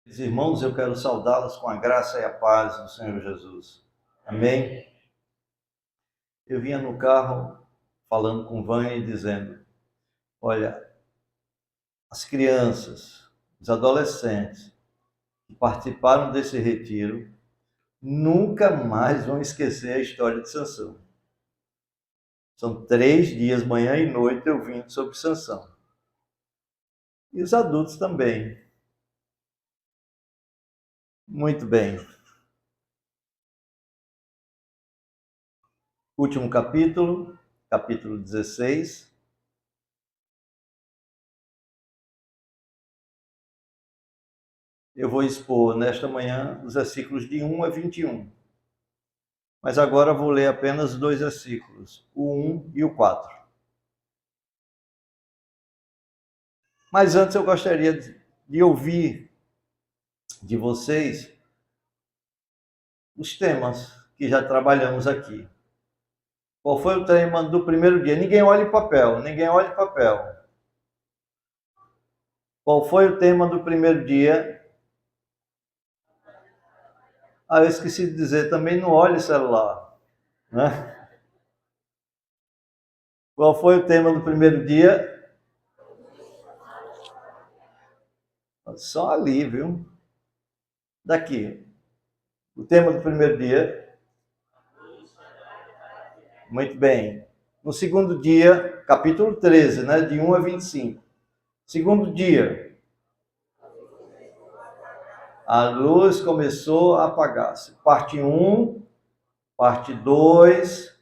Irmãos, eu quero saudá-los com a graça e a paz do Senhor Jesus. Amém? Eu vinha no carro falando com Vânia e dizendo, olha, as crianças, os adolescentes que participaram desse retiro nunca mais vão esquecer a história de Sansão. São 3 dias, manhã e noite, eu vim sobre Sansão. E os adultos também. Muito bem. Último capítulo, capítulo 16. Eu vou expor nesta manhã os versículos de 1 a 21. Mas agora vou ler apenas 2 versículos, o 1 e o 4. Mas antes eu gostaria de ouvir de vocês os temas que já trabalhamos aqui. Qual foi o tema do primeiro dia? Ninguém olhe papel, ninguém olhe papel. Qual foi o tema do primeiro dia? Eu esqueci de dizer, também não olhe celular, né? Qual foi o tema do primeiro dia? Só ali, viu? Daqui. O tema do primeiro dia. Muito bem. No segundo dia, capítulo 13, né? De 1 a 25. Segundo dia. A luz começou a apagar-se. Parte 1, parte 2,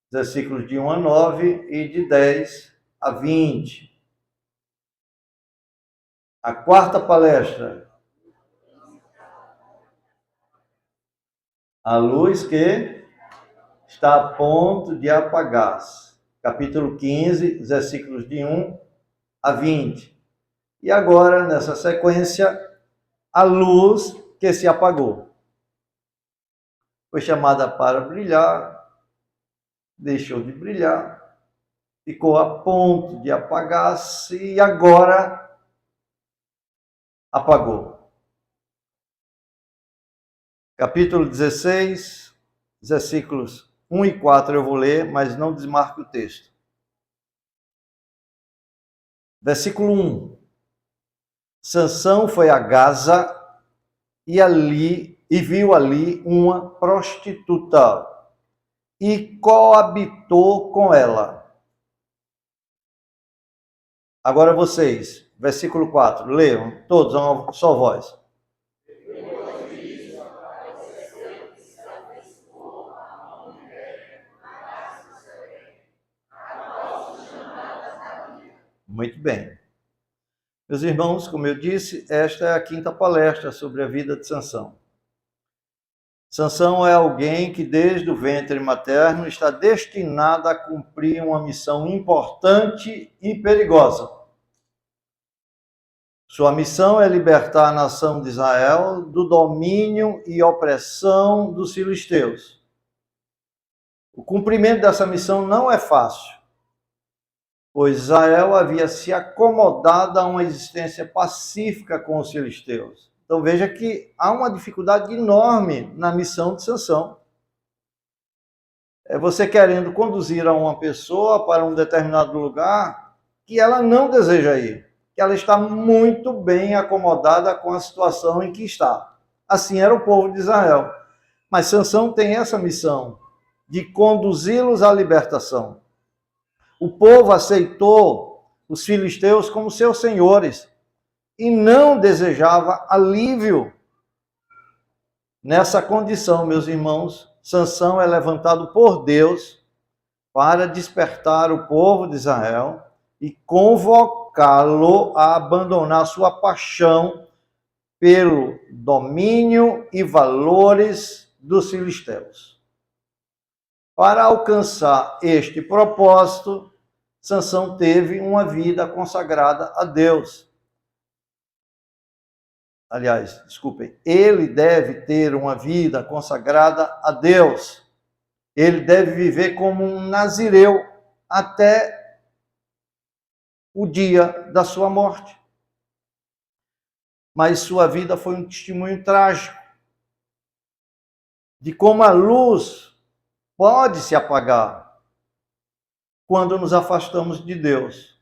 versículos de 1 a 9 e de 10 a 20. A quarta palestra. A luz que está a ponto de apagar-se. Capítulo 15, versículos de 1 a 20. E agora, nessa sequência, a luz que se apagou. Foi chamada para brilhar, deixou de brilhar, ficou a ponto de apagar-se e agora apagou. Capítulo 16, versículos 1 e 4 eu vou ler, mas não desmarque o texto. Versículo 1. Sansão foi a Gaza e viu ali uma prostituta e coabitou com ela. Agora vocês, versículo 4, leiam, todos, uma só voz. Muito bem. Meus irmãos, como eu disse, esta é a quinta palestra sobre a vida de Sansão. Sansão é alguém que desde o ventre materno está destinado a cumprir uma missão importante e perigosa. Sua missão é libertar a nação de Israel do domínio e opressão dos filisteus. O cumprimento dessa missão não é fácil, pois Israel havia se acomodado a uma existência pacífica com os filisteus. Então veja que há uma dificuldade enorme na missão de Sansão. É você querendo conduzir a uma pessoa para um determinado lugar que ela não deseja ir, que ela está muito bem acomodada com a situação em que está. Assim era o povo de Israel. Mas Sansão tem essa missão de conduzi-los à libertação. O povo aceitou os filisteus como seus senhores e não desejava alívio. Nessa condição, meus irmãos, Sansão é levantado por Deus para despertar o povo de Israel e convocá-lo a abandonar sua paixão pelo domínio e valores dos filisteus. Para alcançar este propósito, Sansão teve uma vida consagrada a Deus. Aliás, desculpem, ele deve ter uma vida consagrada a Deus. Ele deve viver como um nazireu até o dia da sua morte. mas sua vida foi um testemunho trágico de como a luz pode se apagar quando nos afastamos de Deus.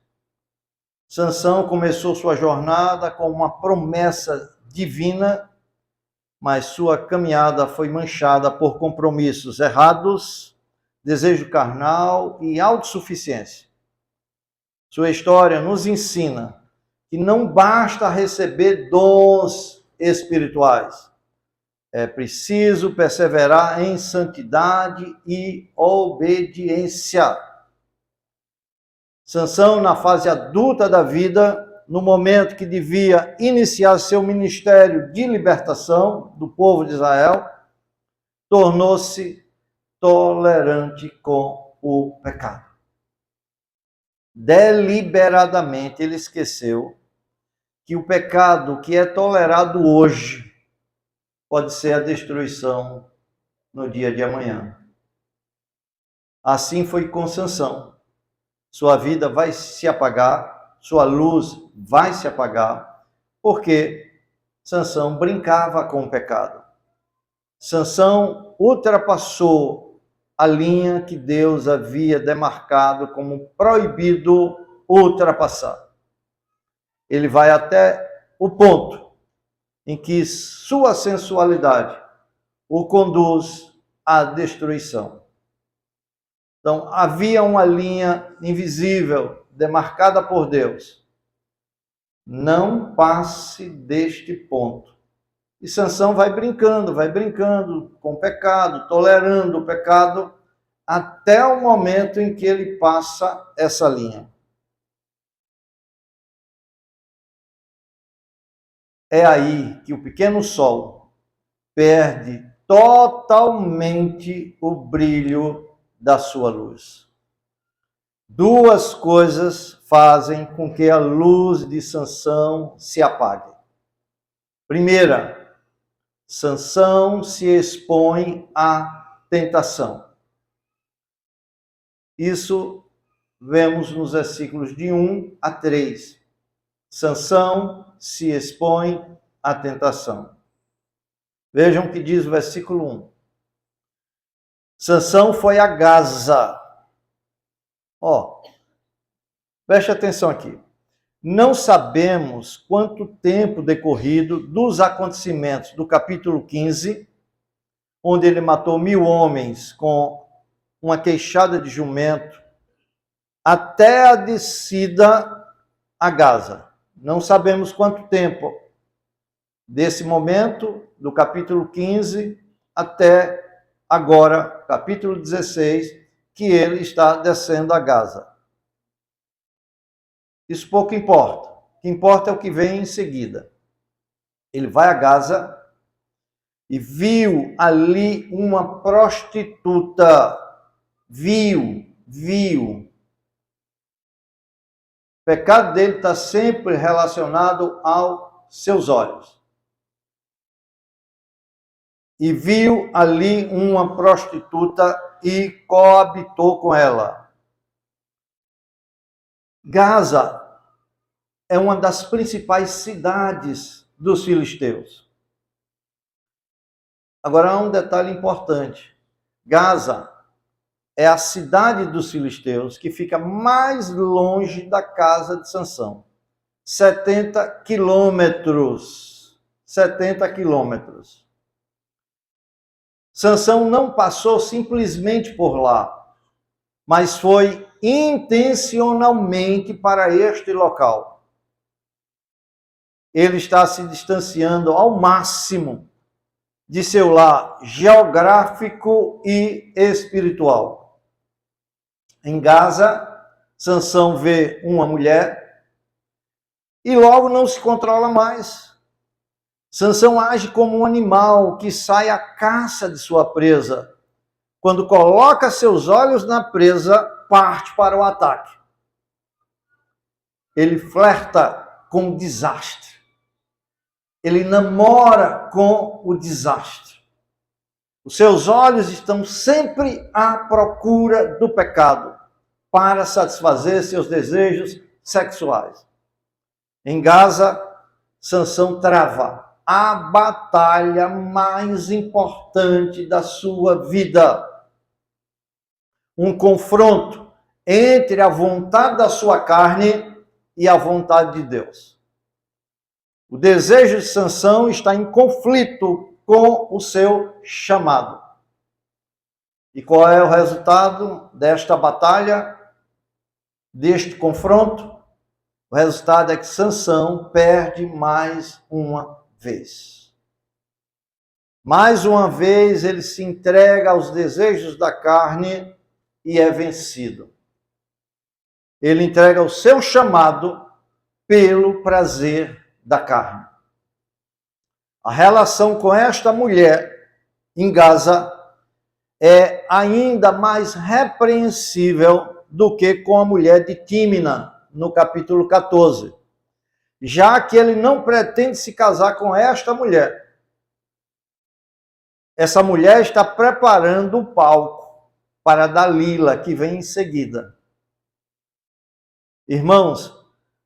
Sansão começou sua jornada com uma promessa divina, mas sua caminhada foi manchada por compromissos errados, desejo carnal e autossuficiência. Sua história nos ensina que não basta receber dons espirituais. É preciso perseverar em santidade e obediência. Sansão, na fase adulta da vida, no momento que devia iniciar seu ministério de libertação do povo de Israel, tornou-se tolerante com o pecado. Deliberadamente ele esqueceu que o pecado que é tolerado hoje pode ser a destruição no dia de amanhã. Assim foi com Sansão. Sua vida vai se apagar, sua luz vai se apagar, porque Sansão brincava com o pecado. Sansão ultrapassou a linha que Deus havia demarcado como proibido ultrapassar. Ele vai até o ponto em que sua sensualidade o conduz à destruição. Então, havia uma linha invisível, demarcada por Deus. Não passe deste ponto. E Sansão vai brincando com o pecado, tolerando o pecado, até o momento em que ele passa essa linha. É aí que o pequeno sol perde totalmente o brilho da sua luz. Duas coisas fazem com que a luz de Sansão se apague. Primeira, Sansão se expõe à tentação. Isso vemos nos versículos de 1 a 3. Sansão se expõe à tentação. Vejam o que diz o versículo 1. Sansão foi a Gaza. Preste atenção aqui. Não sabemos quanto tempo decorrido dos acontecimentos do capítulo 15, onde ele matou 1000 homens com uma queixada de jumento, até a descida a Gaza. Não sabemos quanto tempo, desse momento, do capítulo 15, até agora, capítulo 16, que ele está descendo a Gaza. Isso pouco importa. O que importa é o que vem em seguida. Ele vai a Gaza e viu ali uma prostituta. Viu. O pecado dele está sempre relacionado aos seus olhos. E viu ali uma prostituta e coabitou com ela. Gaza é uma das principais cidades dos filisteus. Agora há um detalhe importante. Gaza é a cidade dos filisteus que fica mais longe da casa de Sansão. 70 quilômetros. 70 quilômetros. Sansão não passou simplesmente por lá, mas foi intencionalmente para este local. Ele está se distanciando ao máximo de seu lar geográfico e espiritual. Em Gaza, Sansão vê uma mulher e logo não se controla mais. Sansão age como um animal que sai à caça de sua presa. Quando coloca seus olhos na presa, parte para o ataque. Ele flerta com o desastre. Ele namora com o desastre. Os seus olhos estão sempre à procura do pecado para satisfazer seus desejos sexuais. Em Gaza, Sansão trava a batalha mais importante da sua vida. Um confronto entre a vontade da sua carne e a vontade de Deus. O desejo de Sansão está em conflito com o seu chamado. E qual é o resultado desta batalha, deste confronto? O resultado é que Sansão perde mais uma vez. Mais uma vez ele se entrega aos desejos da carne e é vencido. Ele entrega o seu chamado pelo prazer da carne. A relação com esta mulher em Gaza é ainda mais repreensível do que com a mulher de Tímina, no capítulo 14, já que ele não pretende se casar com esta mulher. Essa mulher está preparando o palco para Dalila, que vem em seguida. Irmãos,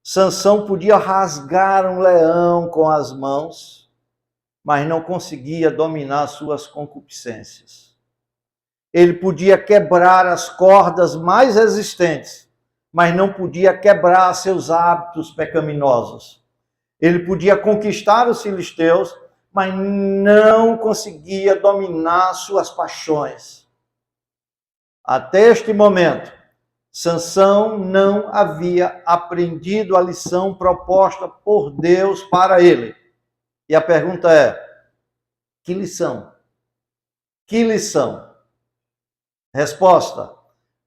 Sansão podia rasgar um leão com as mãos, mas não conseguia dominar suas concupiscências. Ele podia quebrar as cordas mais resistentes, mas não podia quebrar seus hábitos pecaminosos. Ele podia conquistar os filisteus, mas não conseguia dominar suas paixões. Até este momento, Sansão não havia aprendido a lição proposta por Deus para ele. E a pergunta é: que lição? Que lição? Resposta: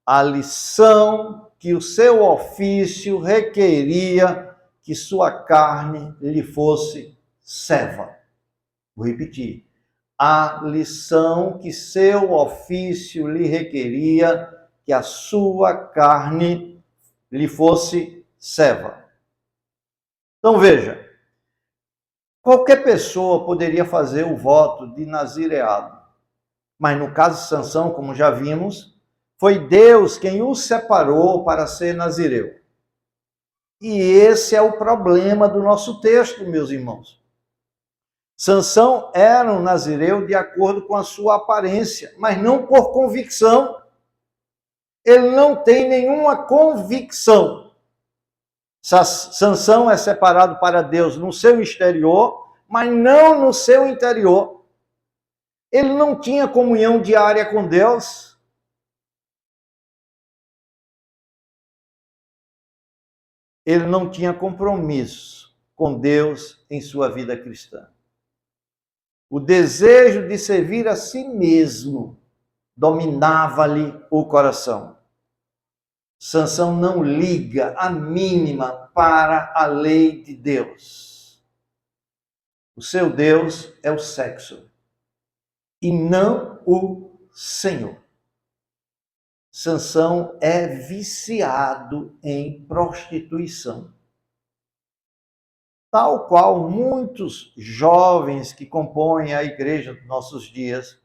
a lição que o seu ofício requeria que sua carne lhe fosse serva. Vou repetir. A lição que seu ofício lhe requeria que a sua carne lhe fosse serva. Então veja, qualquer pessoa poderia fazer o voto de nazireado, mas no caso de Sansão, como já vimos, foi Deus quem o separou para ser nazireu. E esse é o problema do nosso texto, meus irmãos. Sansão era um nazireu de acordo com a sua aparência, mas não por convicção. Ele não tem nenhuma convicção. Sansão é separado para Deus no seu exterior, mas não no seu interior. Ele não tinha comunhão diária com Deus. Ele não tinha compromisso com Deus em sua vida cristã. O desejo de servir a si mesmo dominava-lhe o coração. Sansão não liga a mínima para a lei de Deus. O seu Deus é o sexo e não o Senhor. Sansão é viciado em prostituição. Tal qual muitos jovens que compõem a igreja dos nossos dias,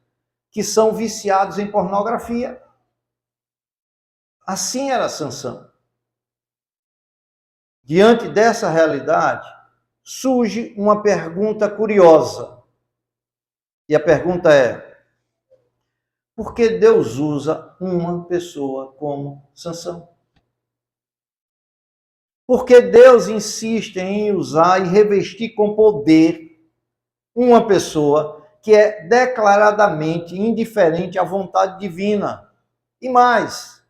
que são viciados em pornografia. Assim era Sansão. Diante dessa realidade, surge uma pergunta curiosa. E a pergunta é: por que Deus usa uma pessoa como Sansão? Por que Deus insiste em usar e revestir com poder uma pessoa que é declaradamente indiferente à vontade divina? E mais,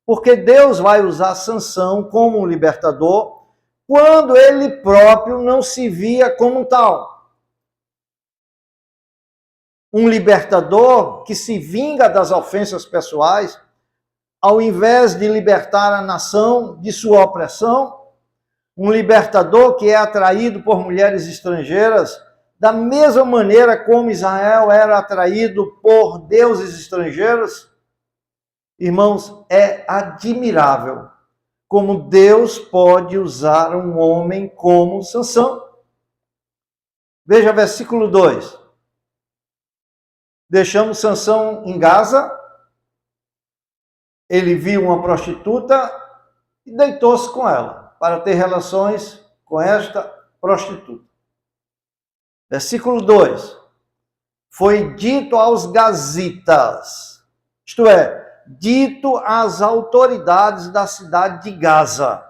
porque Deus vai usar Sansão como um libertador quando ele próprio não se via como tal. Um libertador que se vinga das ofensas pessoais, ao invés de libertar a nação de sua opressão. Um libertador que é atraído por mulheres estrangeiras, da mesma maneira como Israel era atraído por deuses estrangeiros. Irmãos, é admirável como Deus pode usar um homem como Sansão. Veja versículo 2. Deixamos Sansão em Gaza, ele viu uma prostituta e deitou-se com ela, para ter relações com esta prostituta. Versículo 2. Foi dito aos gazitas, isto é, dito às autoridades da cidade de Gaza: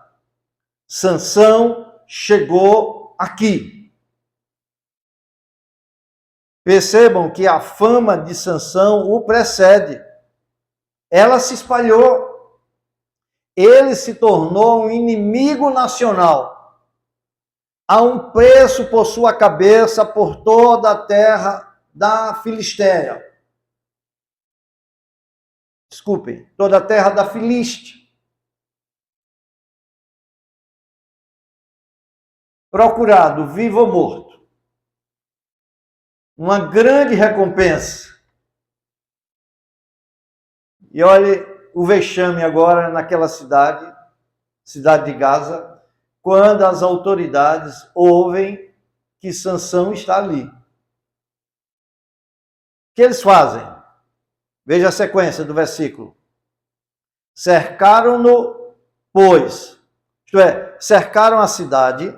Sansão chegou aqui. Percebam que a fama de Sansão o precede. Ela se espalhou. Ele se tornou um inimigo nacional. Há um preço por sua cabeça por toda a terra da Filistéia. Desculpem, toda a terra da Filiste. Procurado, vivo ou morto. Uma grande recompensa. E olhe o vexame agora naquela cidade de Gaza, quando as autoridades ouvem que Sansão está ali. O que eles fazem? Veja a sequência do versículo. Cercaram-no, pois, isto é, cercaram a cidade,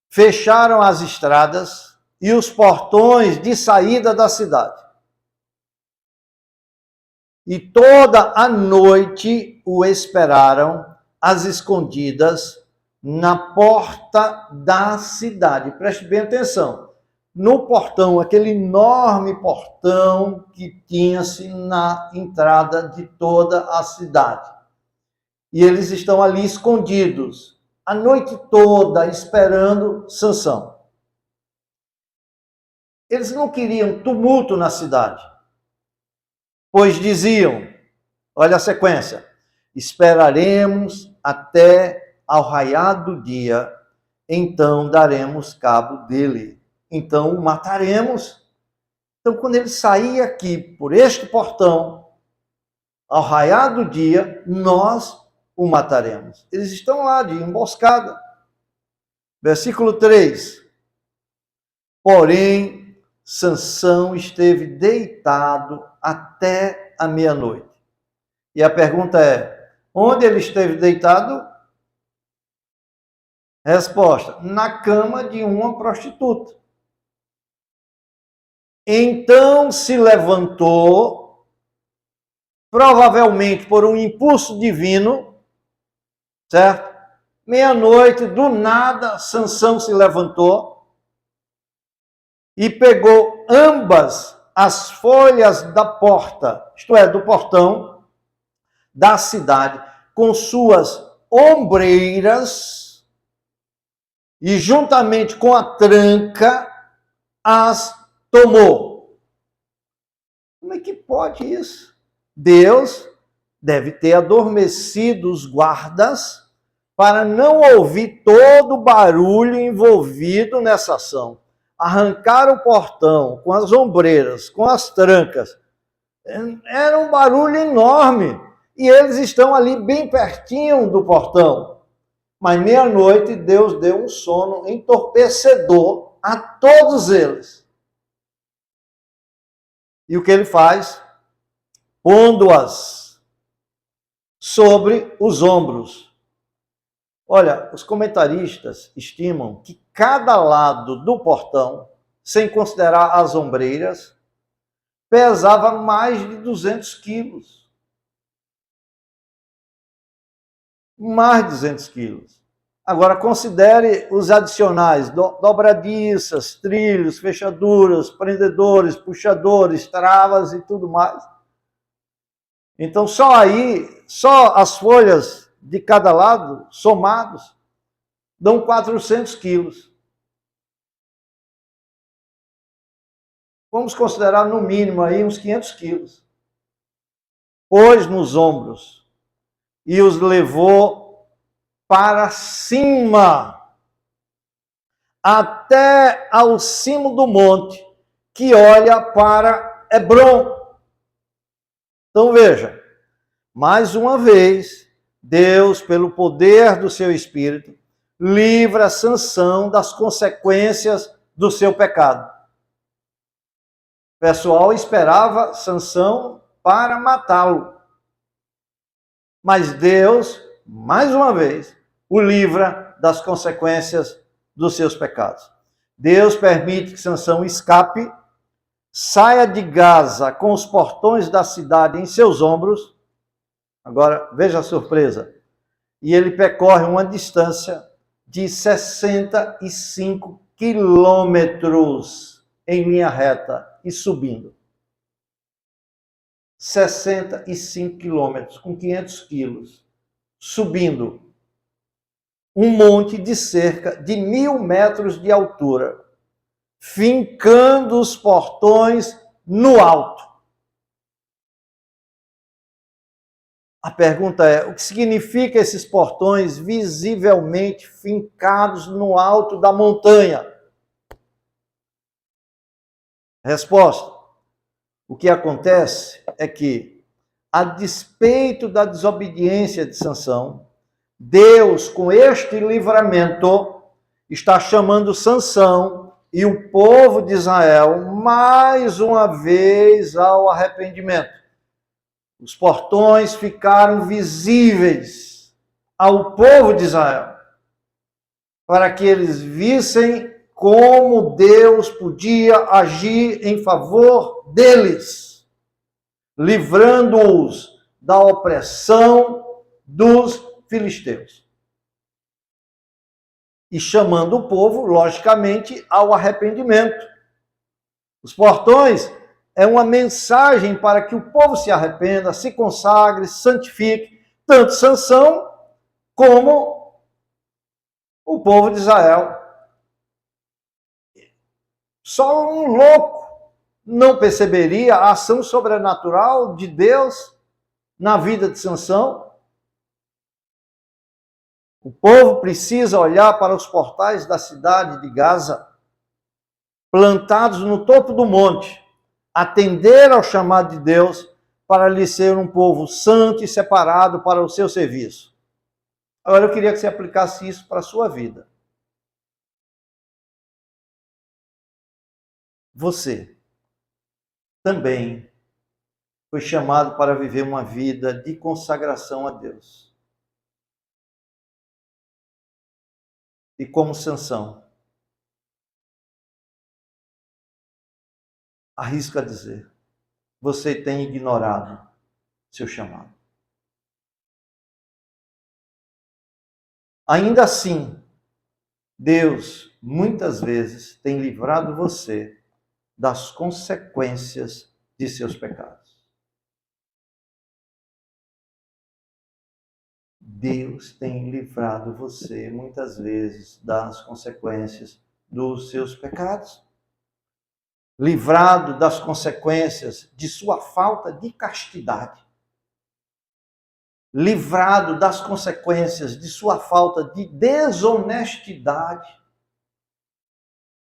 fecharam as estradas e os portões de saída da cidade. E toda a noite o esperaram às escondidas na porta da cidade. Preste bem atenção. No portão, aquele enorme portão que tinha-se na entrada de toda a cidade. E eles estão ali escondidos, a noite toda, esperando Sansão. Eles não queriam tumulto na cidade, pois diziam, olha a sequência, esperaremos até ao raiar do dia, então daremos cabo dele. Então o mataremos. Então, quando ele sair aqui por este portão, ao raiar do dia, nós o mataremos. Eles estão lá de emboscada. Versículo 3. Porém, Sansão esteve deitado até a meia-noite. E a pergunta é, onde ele esteve deitado? Resposta, na cama de uma prostituta. Então se levantou, provavelmente por um impulso divino, certo? Meia-noite, do nada, Sansão se levantou e pegou ambas as folhas da porta, isto é, do portão da cidade, com suas ombreiras e juntamente com a tranca as tomou. Como é que pode isso? Deus deve ter adormecido os guardas para não ouvir todo o barulho envolvido nessa ação. Arrancaram o portão com as ombreiras, com as trancas. Era um barulho enorme. E eles estão ali bem pertinho do portão. Mas meia-noite Deus deu um sono entorpecedor a todos eles. E o que ele faz? Pondo-as sobre os ombros. Olha, os comentaristas estimam que cada lado do portão, sem considerar as ombreiras, pesava mais de 200 quilos. Mais de 200 quilos. Agora, considere os adicionais, dobradiças, trilhos, fechaduras, prendedores, puxadores, travas e tudo mais. Então, só as folhas de cada lado, somados, dão 400 quilos. Vamos considerar no mínimo aí uns 500 quilos. Pôs nos ombros e os levou para cima, até ao cimo do monte, que olha para Hebrom. Então veja, mais uma vez, Deus, pelo poder do seu Espírito, livra Sansão das consequências do seu pecado. O pessoal esperava Sansão para matá-lo. Mas Deus, mais uma vez, o livra das consequências dos seus pecados. Deus permite que Sansão escape, saia de Gaza com os portões da cidade em seus ombros. Agora, veja a surpresa. E ele percorre uma distância de 65 quilômetros em linha reta e subindo. 65 quilômetros, com 500 quilos, subindo um monte de cerca de 1.000 metros de altura, fincando os portões no alto. A pergunta é, o que significa esses portões visivelmente fincados no alto da montanha? Resposta: o que acontece é que, a despeito da desobediência de Sansão, Deus, com este livramento, está chamando Sansão e o povo de Israel mais uma vez ao arrependimento. Os portões ficaram visíveis ao povo de Israel, para que eles vissem como Deus podia agir em favor deles, livrando-os da opressão dos filisteus. E chamando o povo, logicamente, ao arrependimento. Os portões é uma mensagem para que o povo se arrependa, se consagre, santifique, tanto Sansão como o povo de Israel. Só um louco não perceberia a ação sobrenatural de Deus na vida de Sansão. O povo precisa olhar para os portais da cidade de Gaza, plantados no topo do monte, atender ao chamado de Deus para lhe ser um povo santo e separado para o seu serviço. Agora eu queria que você aplicasse isso para a sua vida. Você também foi chamado para viver uma vida de consagração a Deus. E como Sansão, arrisco a dizer, você tem ignorado seu chamado. Ainda assim, Deus muitas vezes tem livrado você das consequências de seus pecados. Deus tem livrado você muitas vezes das consequências dos seus pecados. Livrado das consequências de sua falta de castidade. Livrado das consequências de sua falta de desonestidade.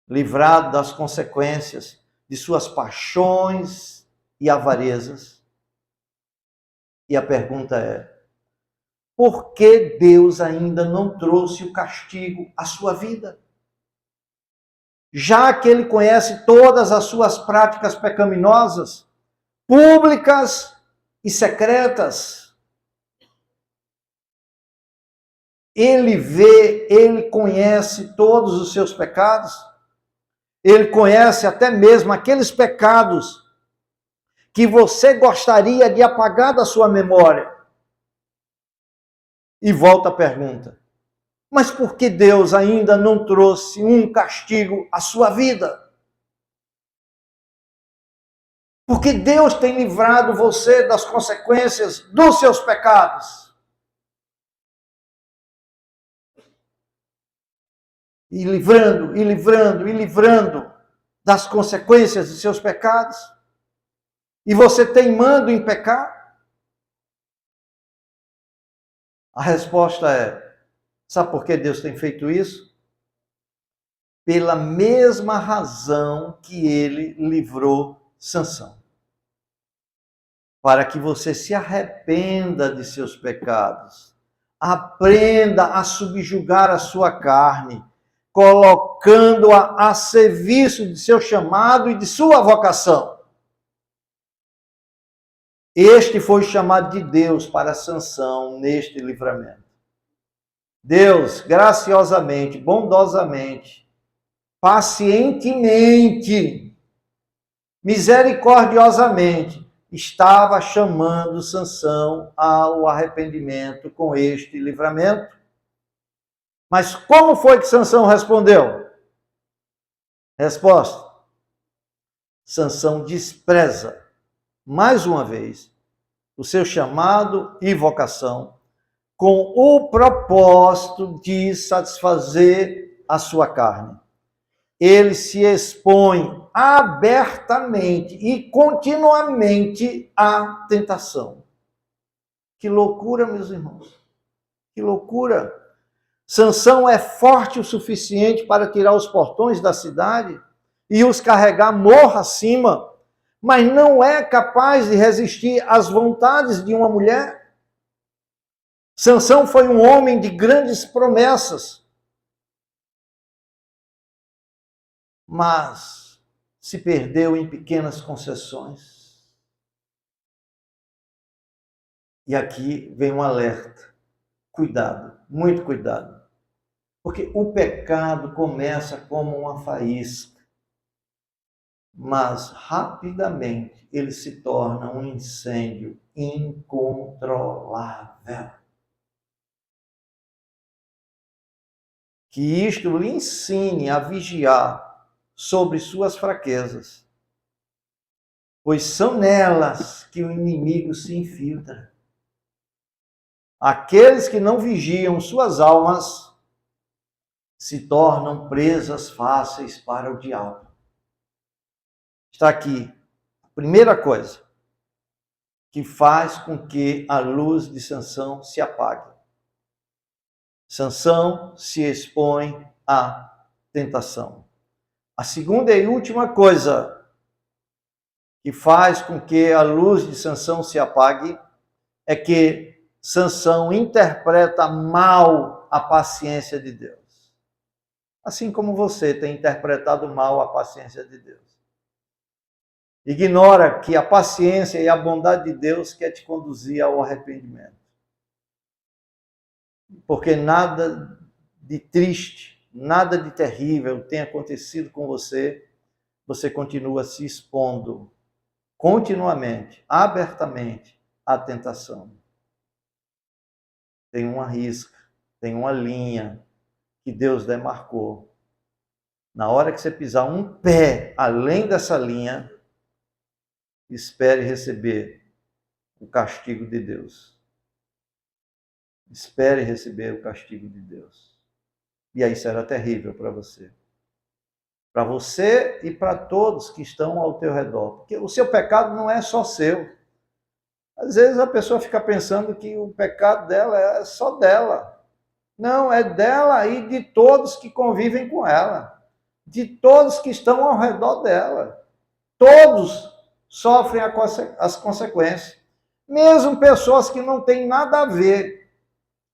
Livrado das consequências de suas paixões e avarezas. E a pergunta é, por que Deus ainda não trouxe o castigo à sua vida? Já que Ele conhece todas as suas práticas pecaminosas, públicas e secretas. Ele vê, Ele conhece todos os seus pecados. Ele conhece até mesmo aqueles pecados que você gostaria de apagar da sua memória. E volta a pergunta, mas por que Deus ainda não trouxe um castigo à sua vida? Porque Deus tem livrado você das consequências dos seus pecados. E livrando, e livrando, e livrando das consequências de seus pecados. E você teimando em pecar? A resposta é, sabe por que Deus tem feito isso? Pela mesma razão que Ele livrou Sansão. Para que você se arrependa de seus pecados. Aprenda a subjugar a sua carne, colocando-a a serviço de seu chamado e de sua vocação. Este foi o chamado de Deus para Sansão neste livramento. Deus, graciosamente, bondosamente, pacientemente, misericordiosamente, estava chamando Sansão ao arrependimento com este livramento. Mas como foi que Sansão respondeu? Resposta: Sansão despreza, mais uma vez, o seu chamado e vocação com o propósito de satisfazer a sua carne. Ele se expõe abertamente e continuamente à tentação. Que loucura, meus irmãos. Que loucura. Sansão é forte o suficiente para tirar os portões da cidade e os carregar morro acima, mas não é capaz de resistir às vontades de uma mulher. Sansão foi um homem de grandes promessas, mas se perdeu em pequenas concessões. E aqui vem um alerta. Cuidado, muito cuidado. Porque o pecado começa como uma faísca, mas rapidamente ele se torna um incêndio incontrolável. Que isto lhe ensine a vigiar sobre suas fraquezas, pois são nelas que o inimigo se infiltra. Aqueles que não vigiam suas almas se tornam presas fáceis para o diabo. Está aqui a primeira coisa que faz com que a luz de Sansão se apague. Sansão se expõe à tentação. A segunda e última coisa que faz com que a luz de Sansão se apague é que Sansão interpreta mal a paciência de Deus. Assim como você tem interpretado mal a paciência de Deus. Ignora que a paciência e a bondade de Deus quer te conduzir ao arrependimento. Porque nada de triste, nada de terrível tem acontecido com você, você continua se expondo continuamente, abertamente à tentação. Tem uma risca, tem uma linha que Deus demarcou. Na hora que você pisar um pé além dessa linha, espere receber o castigo de Deus. Espere receber o castigo de Deus. E aí será terrível para você. Para você e para todos que estão ao teu redor. Porque o seu pecado não é só seu. Às vezes a pessoa fica pensando que o pecado dela é só dela. Não, é dela e de todos que convivem com ela. De todos que estão ao redor dela. Todos sofrem as consequências. Mesmo pessoas que não têm nada a ver,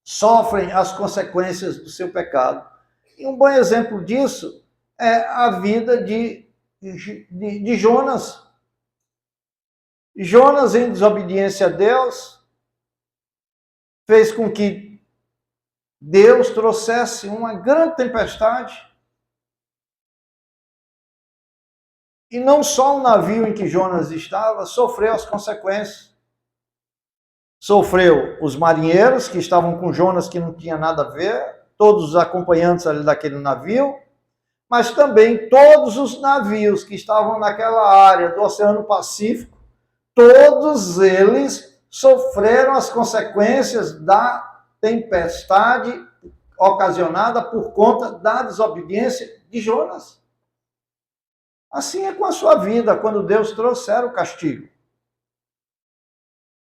sofrem as consequências do seu pecado. E um bom exemplo disso é a vida de Jonas. Jonas, em desobediência a Deus, fez com que Deus trouxesse uma grande tempestade. E não só o navio em que Jonas estava sofreu as consequências. Sofreu os marinheiros que estavam com Jonas, que não tinha nada a ver, todos os acompanhantes ali daquele navio, mas também todos os navios que estavam naquela área do Oceano Pacífico, todos eles sofreram as consequências da tempestade ocasionada por conta da desobediência de Jonas. Assim é com a sua vida, quando Deus trouxer o castigo.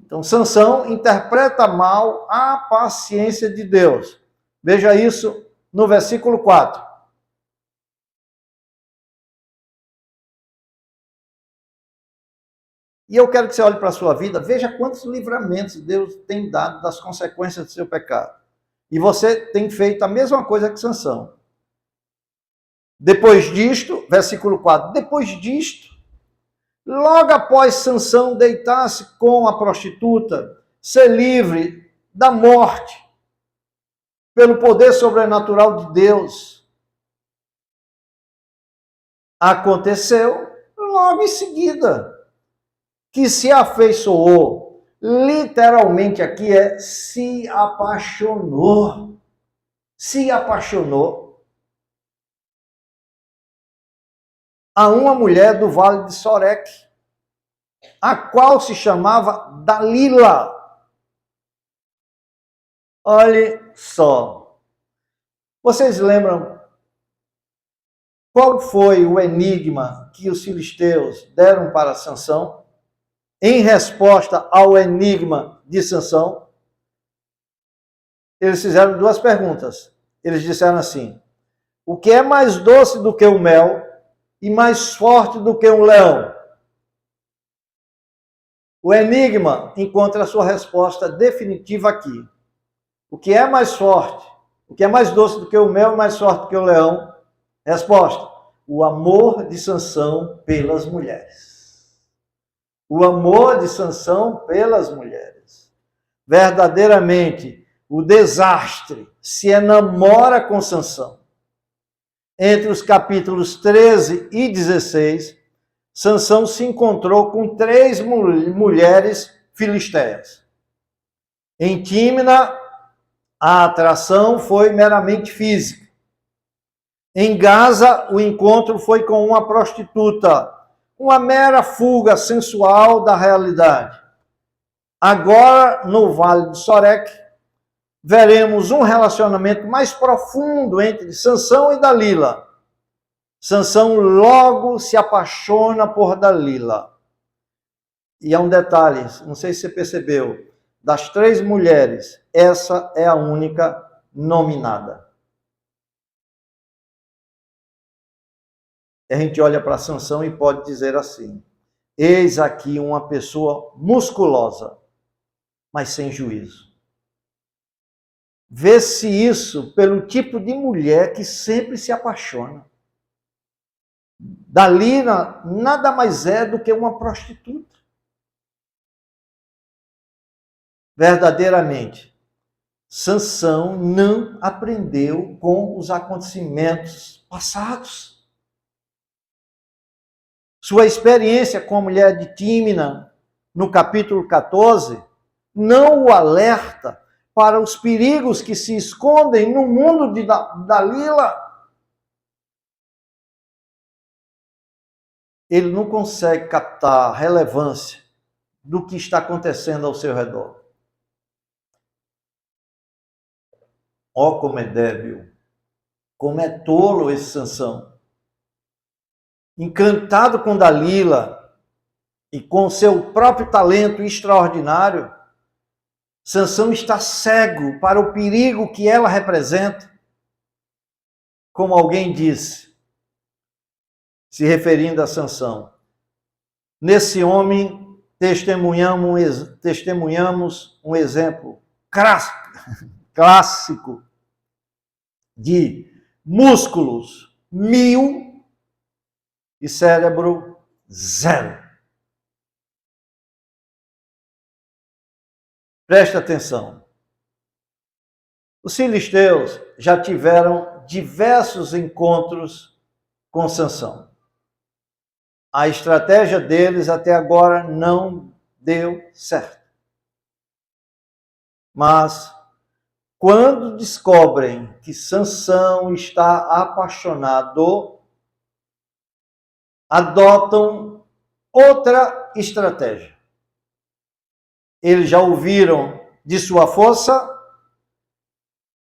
Então, Sansão interpreta mal a paciência de Deus. Veja isso no versículo 4. E eu quero que você olhe para a sua vida, veja quantos livramentos Deus tem dado das consequências do seu pecado. E você tem feito a mesma coisa que Sansão. Depois disto, versículo 4, depois disto, logo após Sansão deitar-se com a prostituta, ser livre da morte, pelo poder sobrenatural de Deus, aconteceu logo em seguida, que se afeiçoou, literalmente aqui é se apaixonou. Se apaixonou a uma mulher do Vale de Soreque, a qual se chamava Dalila. Olhe só. Vocês lembram qual foi o enigma que os filisteus deram para Sansão? Em resposta ao enigma de Sansão, eles fizeram duas perguntas. Eles disseram assim: o que é mais doce do que o mel e mais forte do que um leão? O enigma encontra a sua resposta definitiva aqui. O que é mais forte? O que é mais doce do que o mel e mais forte do que o leão? Resposta: o amor de Sansão pelas mulheres. O amor de Sansão pelas mulheres. Verdadeiramente, o desastre se enamora com Sansão. Entre os capítulos 13 e 16, Sansão se encontrou com 3 mulheres filisteias. Em Tímina, a atração foi meramente física. Em Gaza, o encontro foi com uma prostituta, uma mera fuga sensual da realidade. Agora, no Vale de Soreque, veremos um relacionamento mais profundo entre Sansão e Dalila. Sansão logo se apaixona por Dalila. E há um detalhe, não sei se você percebeu, das 3 mulheres, essa é a única nominada. A gente olha para Sansão e pode dizer assim: eis aqui uma pessoa musculosa, mas sem juízo. Vê-se isso pelo tipo de mulher que sempre se apaixona. Dalila nada mais é do que uma prostituta. Verdadeiramente, Sansão não aprendeu com os acontecimentos passados. Sua experiência com a mulher de Tímina, no capítulo 14, não o alerta para os perigos que se escondem no mundo de Dalila. Ele não consegue captar a relevância do que está acontecendo ao seu redor. Ó, como é débil, como é tolo esse Sansão. Encantado com Dalila e com seu próprio talento extraordinário, Sansão está cego para o perigo que ela representa. Como alguém disse, se referindo a Sansão, nesse homem testemunhamos um exemplo clássico de músculos 1000 e cérebro 0. Preste atenção. Os filisteus já tiveram diversos encontros com Sansão. A estratégia deles até agora não deu certo. Mas quando descobrem que Sansão está apaixonado, adotam outra estratégia. Eles já ouviram de sua força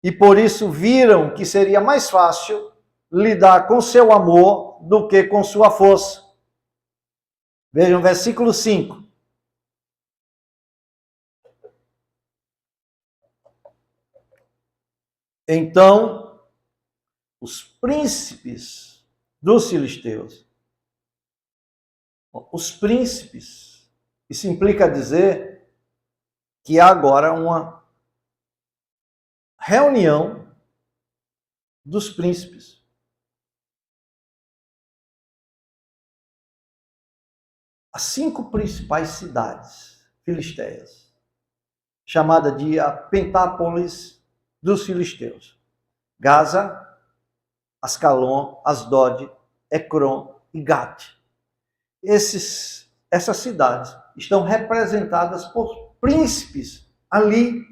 e por isso viram que seria mais fácil lidar com seu amor do que com sua força. Vejam, versículo 5. Então, os príncipes dos filisteus, isso implica dizer que há agora uma reunião dos príncipes. As 5 principais cidades filisteias, chamada de a Pentápolis dos filisteus: Gaza, Ascalon, Asdod, Ecrom e Gate. Essas cidades estão representadas por príncipes ali.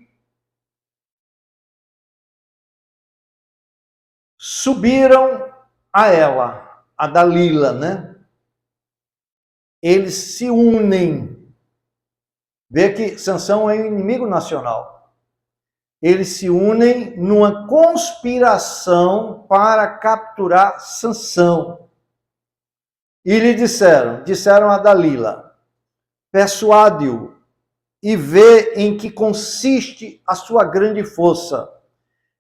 Subiram a ela, a Dalila, né? Eles se unem. Vê que Sansão é um inimigo nacional. Eles se unem numa conspiração para capturar Sansão. E lhe disseram a Dalila, persuade-o e vê em que consiste a sua grande força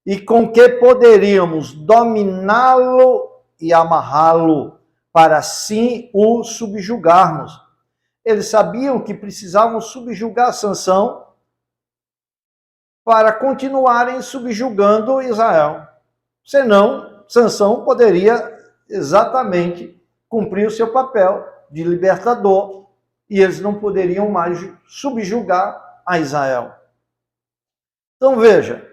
e com que poderíamos dominá-lo e amarrá-lo para assim o subjugarmos. Eles sabiam que precisavam subjugar Sansão para continuarem subjugando Israel. Senão, Sansão poderia exatamente cumprir o seu papel de libertador e eles não poderiam mais subjugar a Israel. Então veja,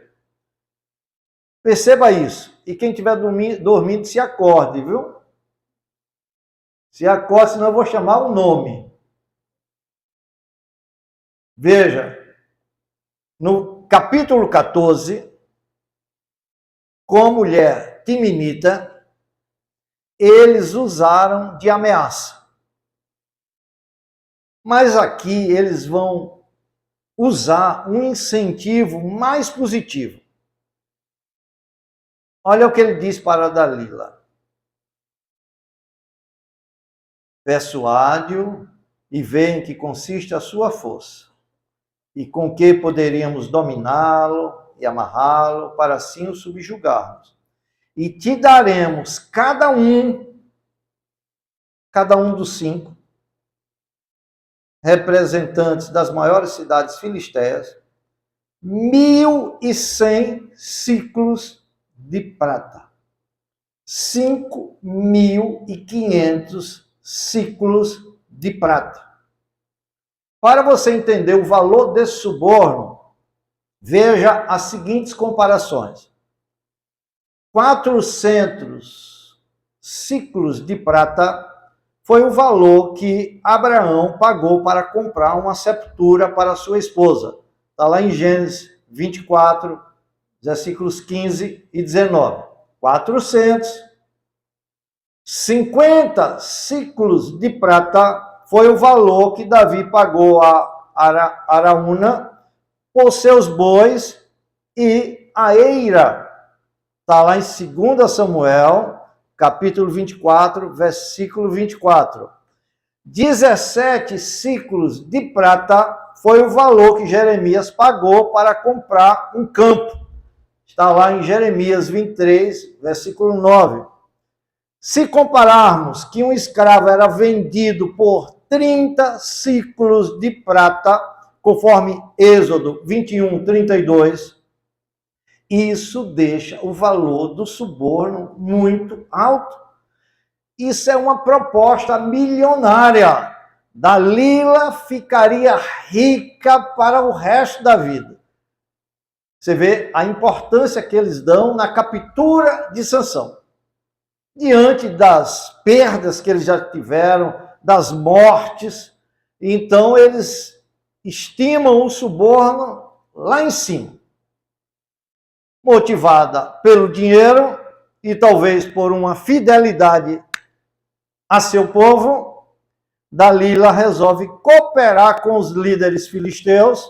perceba isso. E quem estiver dormindo, se acorde, viu? Se acorde, senão eu vou chamar o nome. Veja, no capítulo 14, com a mulher timinita, eles usaram de ameaça. Mas aqui eles vão usar um incentivo mais positivo. Olha o que ele diz para Dalila. Persuade-o e vê em que consiste a sua força, e com que poderíamos dominá-lo e amarrá-lo, para assim o subjugarmos. E te daremos cada um dos 5 representantes das maiores cidades filisteias, 1.100 ciclos de prata. 5.500 ciclos de prata. Para você entender o valor desse suborno, veja as seguintes comparações. 400 ciclos de prata foi o valor que Abraão pagou para comprar uma sepultura para sua esposa. Está lá em Gênesis 24, versículos 15 e 19. 450 ciclos de prata foi o valor que Davi pagou a Araúna por seus bois e a eira. Está lá em 2 Samuel, capítulo 24, versículo 24. 17 ciclos de prata foi o valor que Jeremias pagou para comprar um campo. Está lá em Jeremias 23, versículo 9. Se compararmos que um escravo era vendido por 30 ciclos de prata, conforme Êxodo 21, 32, isso deixa o valor do suborno muito alto. Isso é uma proposta milionária. Dalila ficaria rica para o resto da vida. Você vê a importância que eles dão na captura de Sansão. Diante das perdas que eles já tiveram, das mortes, então eles estimam o suborno lá em cima. Motivada pelo dinheiro e talvez por uma fidelidade a seu povo, Dalila resolve cooperar com os líderes filisteus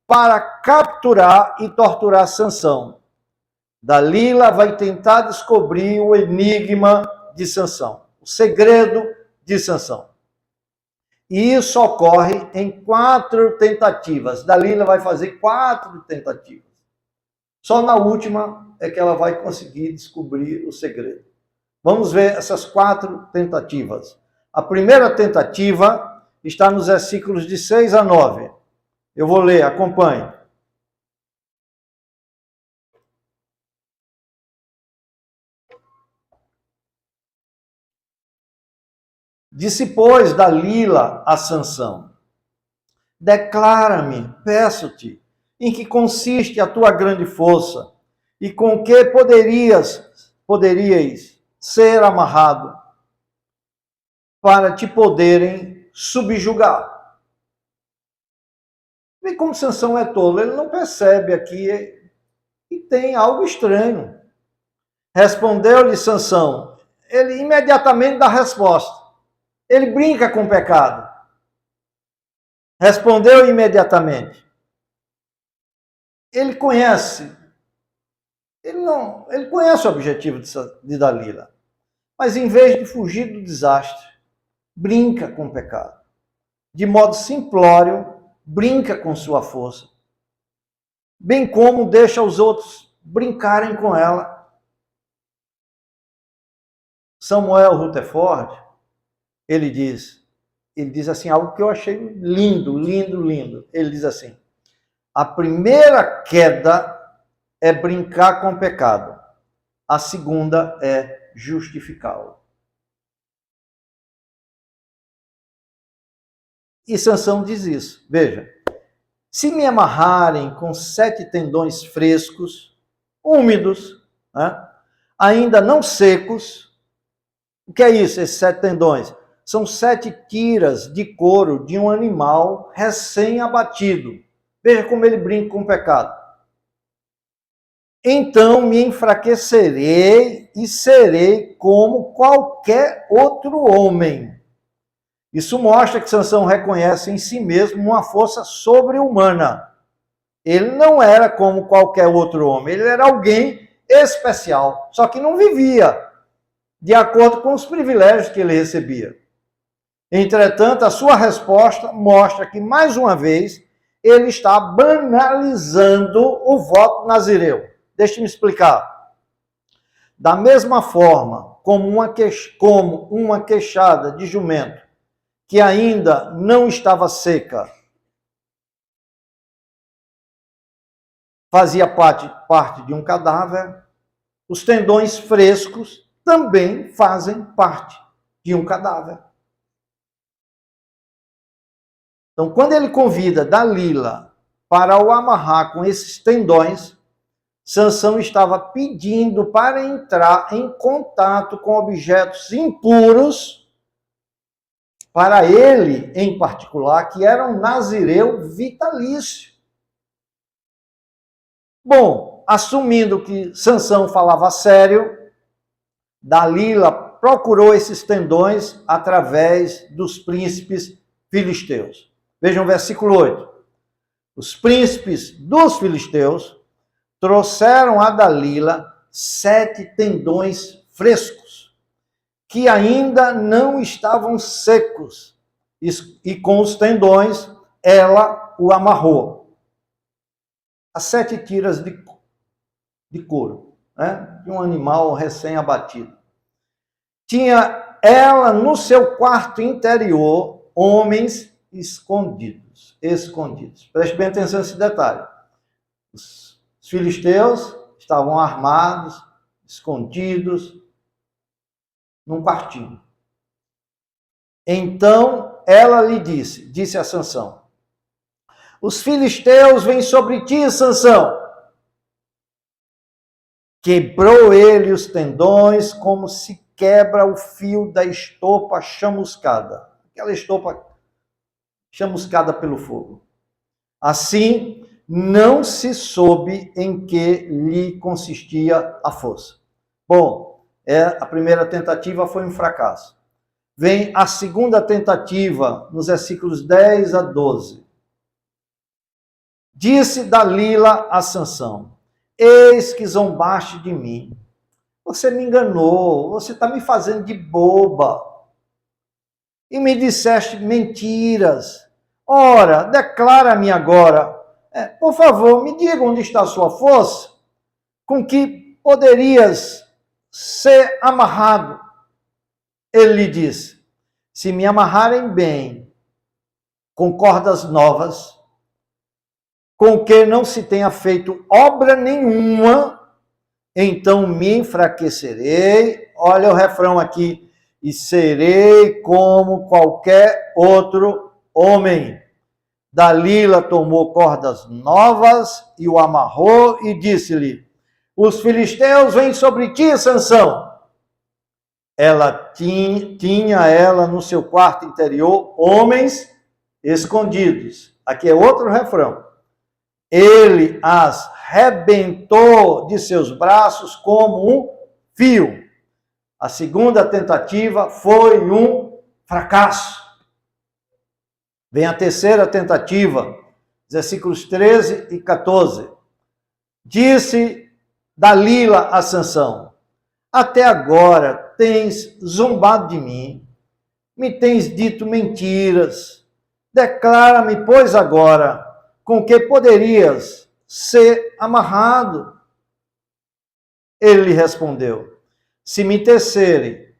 para capturar e torturar Sansão. Dalila vai tentar descobrir o enigma de Sansão, o segredo de Sansão. E isso ocorre em 4 tentativas. Dalila vai fazer 4 tentativas. Só na última é que ela vai conseguir descobrir o segredo. Vamos ver essas 4 tentativas. A primeira tentativa está nos versículos de 6 a 9. Eu vou ler, acompanhe. Disse, pois, Dalila a Sansão: declara-me, peço-te, em que consiste a tua grande força, e com que poderíeis ser amarrado. para te poderem subjugar. E como Sansão é tolo, ele não percebe aqui que tem algo estranho. Respondeu-lhe Sansão, ele imediatamente dá resposta. Ele brinca com o pecado. Respondeu imediatamente. Ele conhece o objetivo de Dalila. Mas em vez de fugir do desastre, brinca com o pecado. De modo simplório, brinca com sua força. Bem como deixa os outros brincarem com ela. Samuel Rutherford, ele diz assim, algo que eu achei lindo, lindo, lindo. Ele diz assim, a primeira queda é brincar com o pecado. A segunda é justificá-lo. E Sansão diz isso. Veja, se me amarrarem com 7 tendões frescos, úmidos, né, ainda não secos, o que é isso, esses 7 tendões? São 7 tiras de couro de um animal recém-abatido. Veja como ele brinca com o pecado. Então me enfraquecerei e serei como qualquer outro homem. Isso mostra que Sansão reconhece em si mesmo uma força sobre-humana. Ele não era como qualquer outro homem, ele era alguém especial, só que não vivia de acordo com os privilégios que ele recebia. Entretanto, a sua resposta mostra que, mais uma vez, ele está banalizando o voto nazireu. Deixe-me explicar. Da mesma forma como uma queixada de jumento que ainda não estava seca fazia parte de um cadáver, os tendões frescos também fazem parte de um cadáver. Então, quando ele convida Dalila para o amarrar com esses tendões, Sansão estava pedindo para entrar em contato com objetos impuros, para ele, em particular, que era um nazireu vitalício. Bom, assumindo que Sansão falava sério, Dalila procurou esses tendões através dos príncipes filisteus. Vejam o versículo 8. Os príncipes dos filisteus trouxeram a Dalila 7 tendões frescos, que ainda não estavam secos, e com os tendões ela o amarrou. As 7 tiras de couro, né, de um animal recém-abatido. Tinha ela no seu quarto interior homens escondidos. Preste bem atenção nesse detalhe. Os filisteus estavam armados, escondidos, num quartinho. Então ela lhe disse a Sansão, os filisteus vêm sobre ti, Sansão. Quebrou ele os tendões como se quebra o fio da estopa chamuscada. Aquela estopa chamuscada pelo fogo. Assim, não se soube em que lhe consistia a força. Bom, a primeira tentativa foi um fracasso. Vem a segunda tentativa, nos versículos 10 a 12. Disse Dalila a Sansão, eis que zombaste de mim. Você me enganou, você está me fazendo de boba. E me disseste mentiras. Ora, declara-me agora. Por favor, me diga onde está a sua força, com que poderias ser amarrado. Ele lhe disse, se me amarrarem bem com cordas novas, com que não se tenha feito obra nenhuma, então me enfraquecerei, olha o refrão aqui, e serei como qualquer outro homem. Dalila tomou cordas novas e o amarrou e disse-lhe, os filisteus vêm sobre ti, Sansão. ela tinha ela no seu quarto interior homens escondidos. Aqui é outro refrão. Ele as rebentou de seus braços como um fio. A segunda tentativa foi um fracasso. Vem a terceira tentativa, versículos 13 e 14. Disse Dalila a Sansão: até agora tens zombado de mim, me tens dito mentiras. Declara-me, pois, agora, com que poderias ser amarrado. Ele lhe respondeu: se me teceres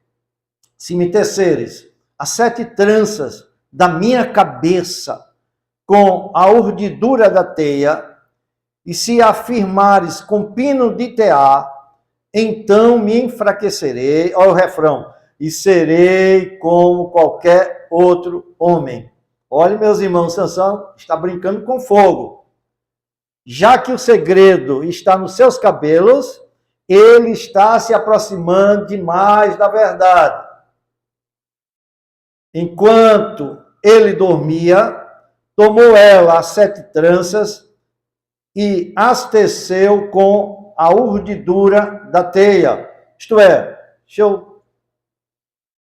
as 7 tranças da minha cabeça com a urdidura da teia, e se afirmares com pino de tear, então me enfraquecerei, olha o refrão, e serei como qualquer outro homem. Olha, meus irmãos, Sansão está brincando com fogo. Já que o segredo está nos seus cabelos, ele está se aproximando demais da verdade. Enquanto ele dormia, tomou ela as 7 tranças e as teceu com a urdidura da teia. Isto é, deixa eu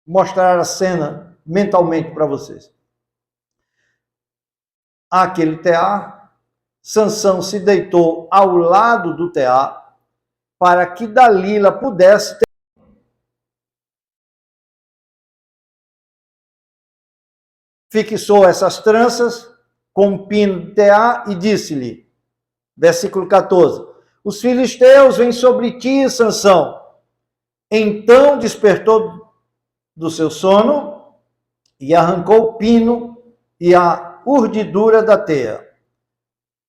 mostrar a cena mentalmente para vocês. Aquele tear, Sansão se deitou ao lado do tear para que Dalila pudesse fixou essas tranças com um pino de tear e disse-lhe, versículo 14, os filisteus vêm sobre ti, Sansão. Então despertou do seu sono e arrancou o pino e a urdidura da teia.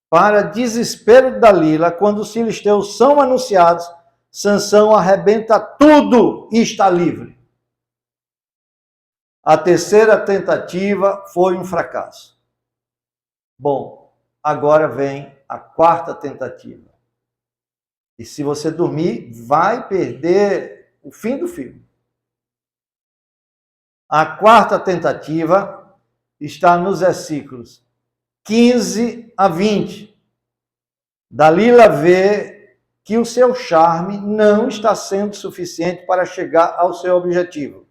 Para desespero de Dalila, quando os filisteus são anunciados, Sansão arrebenta tudo e está livre. A terceira tentativa foi um fracasso. Bom, agora vem a quarta tentativa. E se você dormir, vai perder o fim do filme. A quarta tentativa está nos versículos 15 a 20. Dalila vê que o seu charme não está sendo suficiente para chegar ao seu objetivo.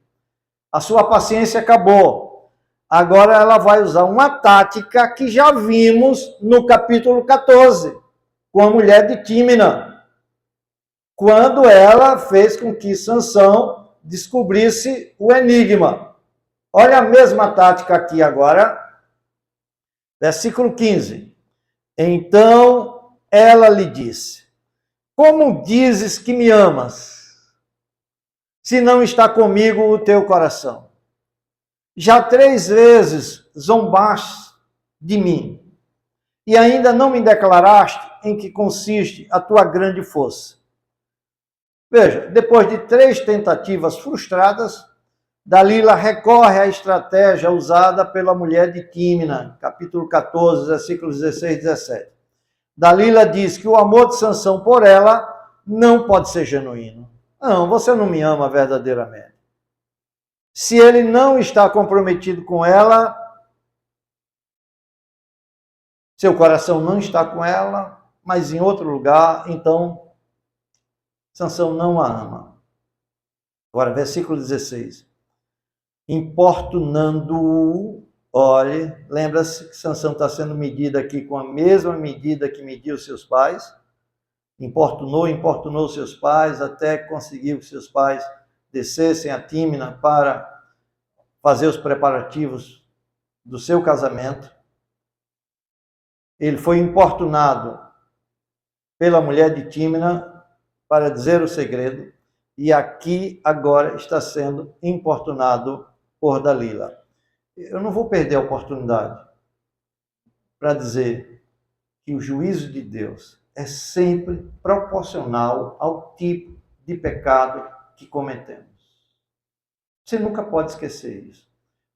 A sua paciência acabou. Agora ela vai usar uma tática que já vimos no capítulo 14, com a mulher de Tímina, quando ela fez com que Sansão descobrisse o enigma. Olha a mesma tática aqui agora. Versículo 15. Então ela lhe disse: como dizes que me amas, se não está comigo o teu coração? Já 3 vezes zombaste de mim, e ainda não me declaraste em que consiste a tua grande força. Veja, depois de 3 tentativas frustradas, Dalila recorre à estratégia usada pela mulher de Tímina, capítulo 14, versículos 16 e 17. Dalila diz que o amor de Sansão por ela não pode ser genuíno. Não, você não me ama verdadeiramente. Se ele não está comprometido com ela, seu coração não está com ela, mas em outro lugar, então Sansão não a ama. Agora, versículo 16. Importunando-o, olhe, lembra-se que Sansão está sendo medido aqui com a mesma medida que mediu seus pais. Importunou seus pais, até conseguiu que seus pais descessem a Tímina para fazer os preparativos do seu casamento. Ele foi importunado pela mulher de Tímina para dizer o segredo, e aqui agora está sendo importunado por Dalila. Eu não vou perder a oportunidade para dizer que o juízo de Deus é sempre proporcional ao tipo de pecado que cometemos. Você nunca pode esquecer isso.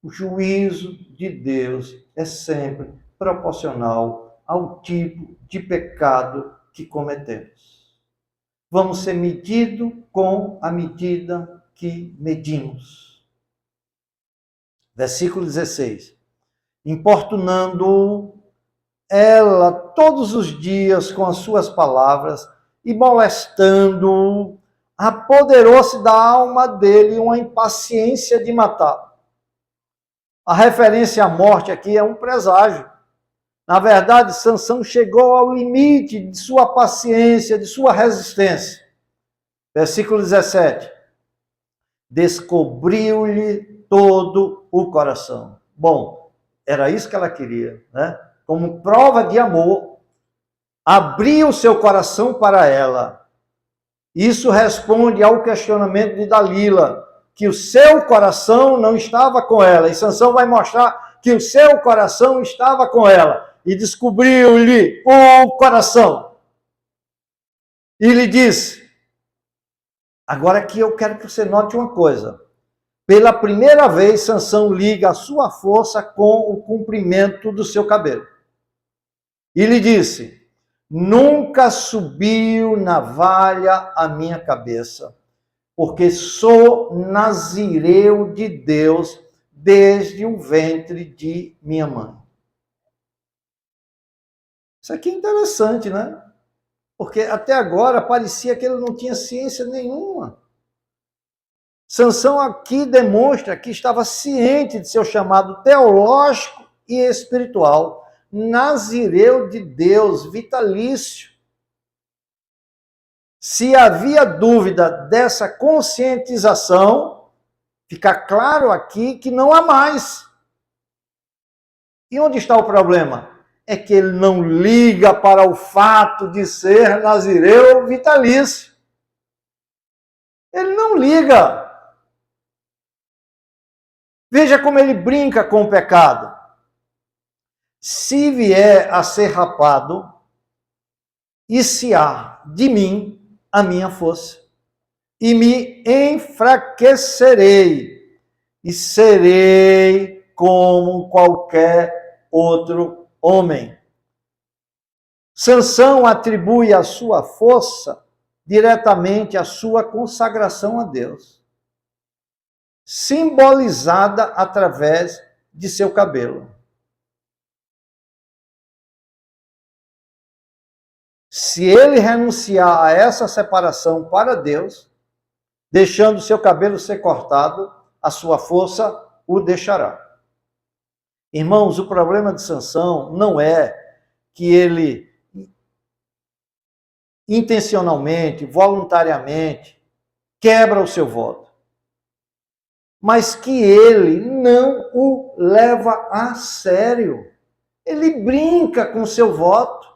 O juízo de Deus é sempre proporcional ao tipo de pecado que cometemos. Vamos ser medidos com a medida que medimos. Versículo 16. Importunando ela todos os dias com as suas palavras e molestando-o, apoderou-se da alma dele uma impaciência de matar. A referência à morte aqui é um presságio. Na verdade, Sansão chegou ao limite de sua paciência, de sua resistência. Versículo 17. Descobriu-lhe todo o coração. Bom, era isso que ela queria, né? Como prova de amor, abriu o seu coração para ela. Isso responde ao questionamento de Dalila, que o seu coração não estava com ela. E Sansão vai mostrar que o seu coração estava com ela. E descobriu-lhe o coração. E lhe disse, agora aqui eu quero que você note uma coisa. Pela primeira vez, Sansão liga a sua força com o comprimento do seu cabelo. E lhe disse, nunca subiu navalha a minha cabeça, porque sou nazireu de Deus desde o ventre de minha mãe. Isso aqui é interessante, né? Porque até agora parecia que ele não tinha ciência nenhuma. Sansão aqui demonstra que estava ciente de seu chamado teológico e espiritual, nazireu de Deus, vitalício. Se havia dúvida dessa conscientização, fica claro aqui que não há mais. E onde está o problema? É que ele não liga para o fato de ser nazireu vitalício. Ele não liga. Veja como ele brinca com o pecado. Se vier a ser rapado, e se há de mim a minha força, e me enfraquecerei, e serei como qualquer outro homem. Sansão atribui a sua força diretamente à sua consagração a Deus, simbolizada através de seu cabelo. Se ele renunciar a essa separação para Deus, deixando seu cabelo ser cortado, a sua força o deixará. Irmãos, o problema de Sansão não é que ele intencionalmente, voluntariamente, quebra o seu voto, mas que ele não o leva a sério. Ele brinca com o seu voto.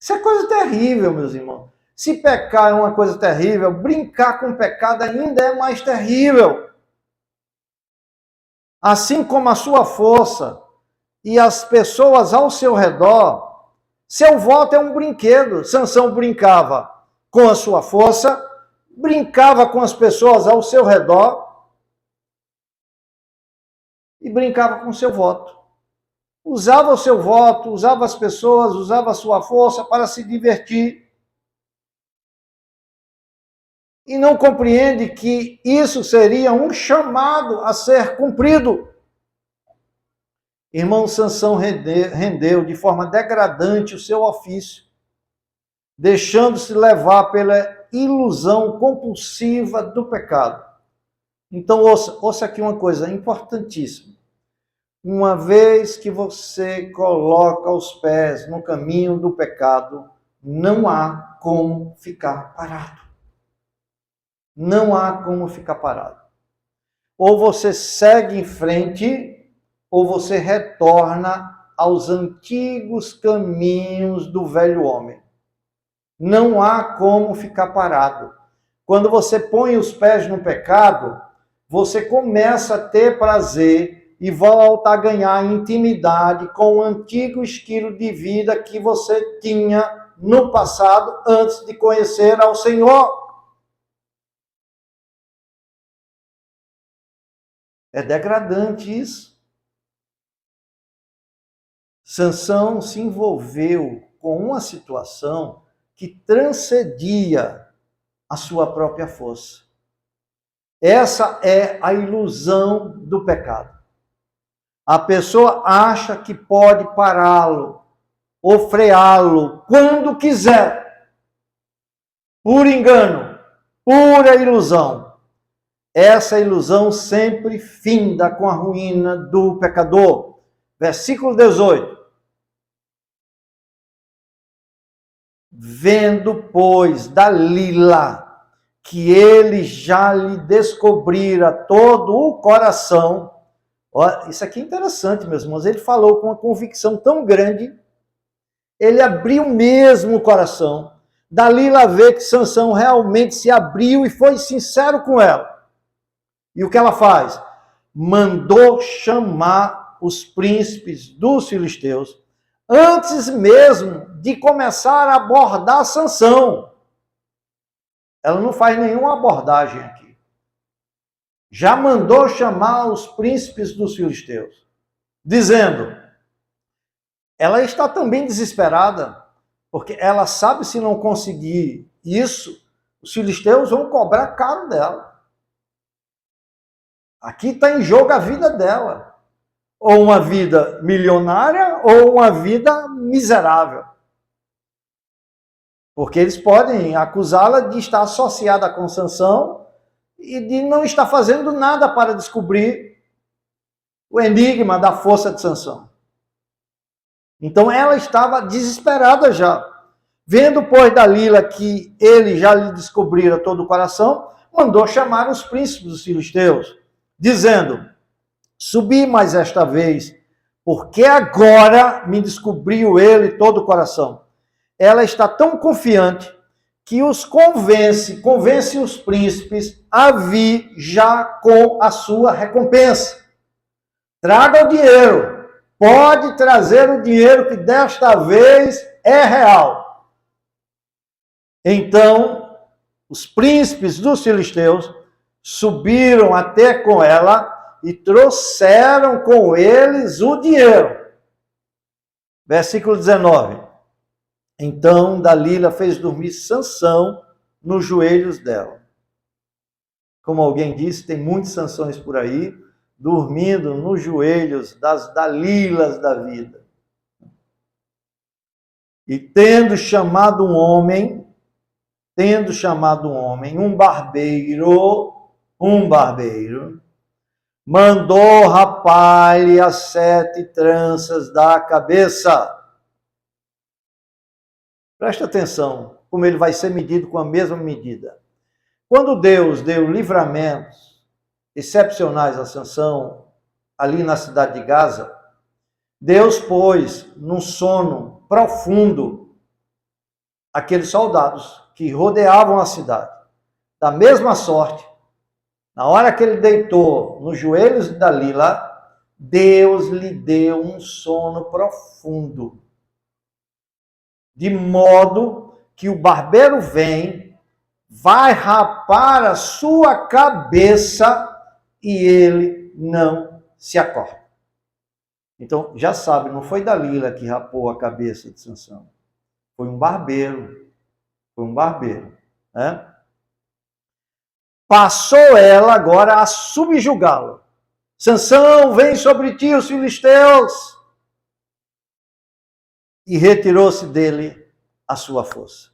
Isso é coisa terrível, meus irmãos. Se pecar é uma coisa terrível, brincar com o pecado ainda é mais terrível. Assim como a sua força e as pessoas ao seu redor, seu voto é um brinquedo. Sansão brincava com a sua força, brincava com as pessoas ao seu redor e brincava com o seu voto. Usava o seu voto, usava as pessoas, usava a sua força para se divertir. E não compreende que isso seria um chamado a ser cumprido. Irmão, Sansão rendeu de forma degradante o seu ofício, deixando-se levar pela ilusão compulsiva do pecado. Então, ouça aqui uma coisa importantíssima. Uma vez que você coloca os pés no caminho do pecado, não há como ficar parado. Não há como ficar parado. Ou você segue em frente, ou você retorna aos antigos caminhos do velho homem. Não há como ficar parado. Quando você põe os pés no pecado, você começa a ter prazer e volta a ganhar intimidade com o antigo estilo de vida que você tinha no passado antes de conhecer ao Senhor. É degradante isso. Sansão se envolveu com uma situação que transcendia a sua própria força. Essa é a ilusão do pecado. A pessoa acha que pode pará-lo ou freá-lo quando quiser. Por engano, pura ilusão. Essa ilusão sempre finda com a ruína do pecador. Versículo 18. Vendo, pois, Dalila que ele já lhe descobrira todo o coração. Ó, isso aqui é interessante, meus irmãos. Ele falou com uma convicção tão grande. Ele abriu mesmo o coração. Dalila vê que Sansão realmente se abriu e foi sincero com ela. E o que ela faz? Mandou chamar os príncipes dos filisteus antes mesmo de começar a abordar Sansão. Ela não faz nenhuma abordagem aqui. Já mandou chamar os príncipes dos filisteus, dizendo, ela está também desesperada, porque ela sabe se não conseguir isso, os filisteus vão cobrar caro dela. Aqui está em jogo a vida dela. Ou uma vida milionária, ou uma vida miserável. Porque eles podem acusá-la de estar associada com Sansão e de não estar fazendo nada para descobrir o enigma da força de Sansão. Então ela estava desesperada já. Vendo, pois, Dalila que ele já lhe descobrira todo o coração, mandou chamar os príncipes dos filisteus, dizendo, subi mais esta vez, porque agora me descobriu ele todo o coração. Ela está tão confiante que os convence os príncipes a vir já com a sua recompensa. Traga o dinheiro, pode trazer o dinheiro que desta vez é real. Então, os príncipes dos filisteus subiram até com ela e trouxeram com eles o dinheiro. Versículo 19. Então Dalila fez dormir Sansão nos joelhos dela. Como alguém disse, tem muitos Sansões por aí, dormindo nos joelhos das Dalilas da vida. E tendo chamado um homem, um barbeiro, mandou rapar-lhe as 7 tranças da cabeça. Presta atenção, como ele vai ser medido com a mesma medida. Quando Deus deu livramentos excepcionais a Sansão, ali na cidade de Gaza, Deus pôs num sono profundo aqueles soldados que rodeavam a cidade. Da mesma sorte, na hora que ele deitou nos joelhos de Dalila, Deus lhe deu um sono profundo. De modo que o barbeiro vem, vai rapar a sua cabeça e ele não se acorda. Então, já sabe, não foi Dalila que rapou a cabeça de Sansão. Foi um barbeiro. Né? Passou ela agora a subjugá-lo. Sansão, vem sobre ti os filisteus. E retirou-se dele a sua força.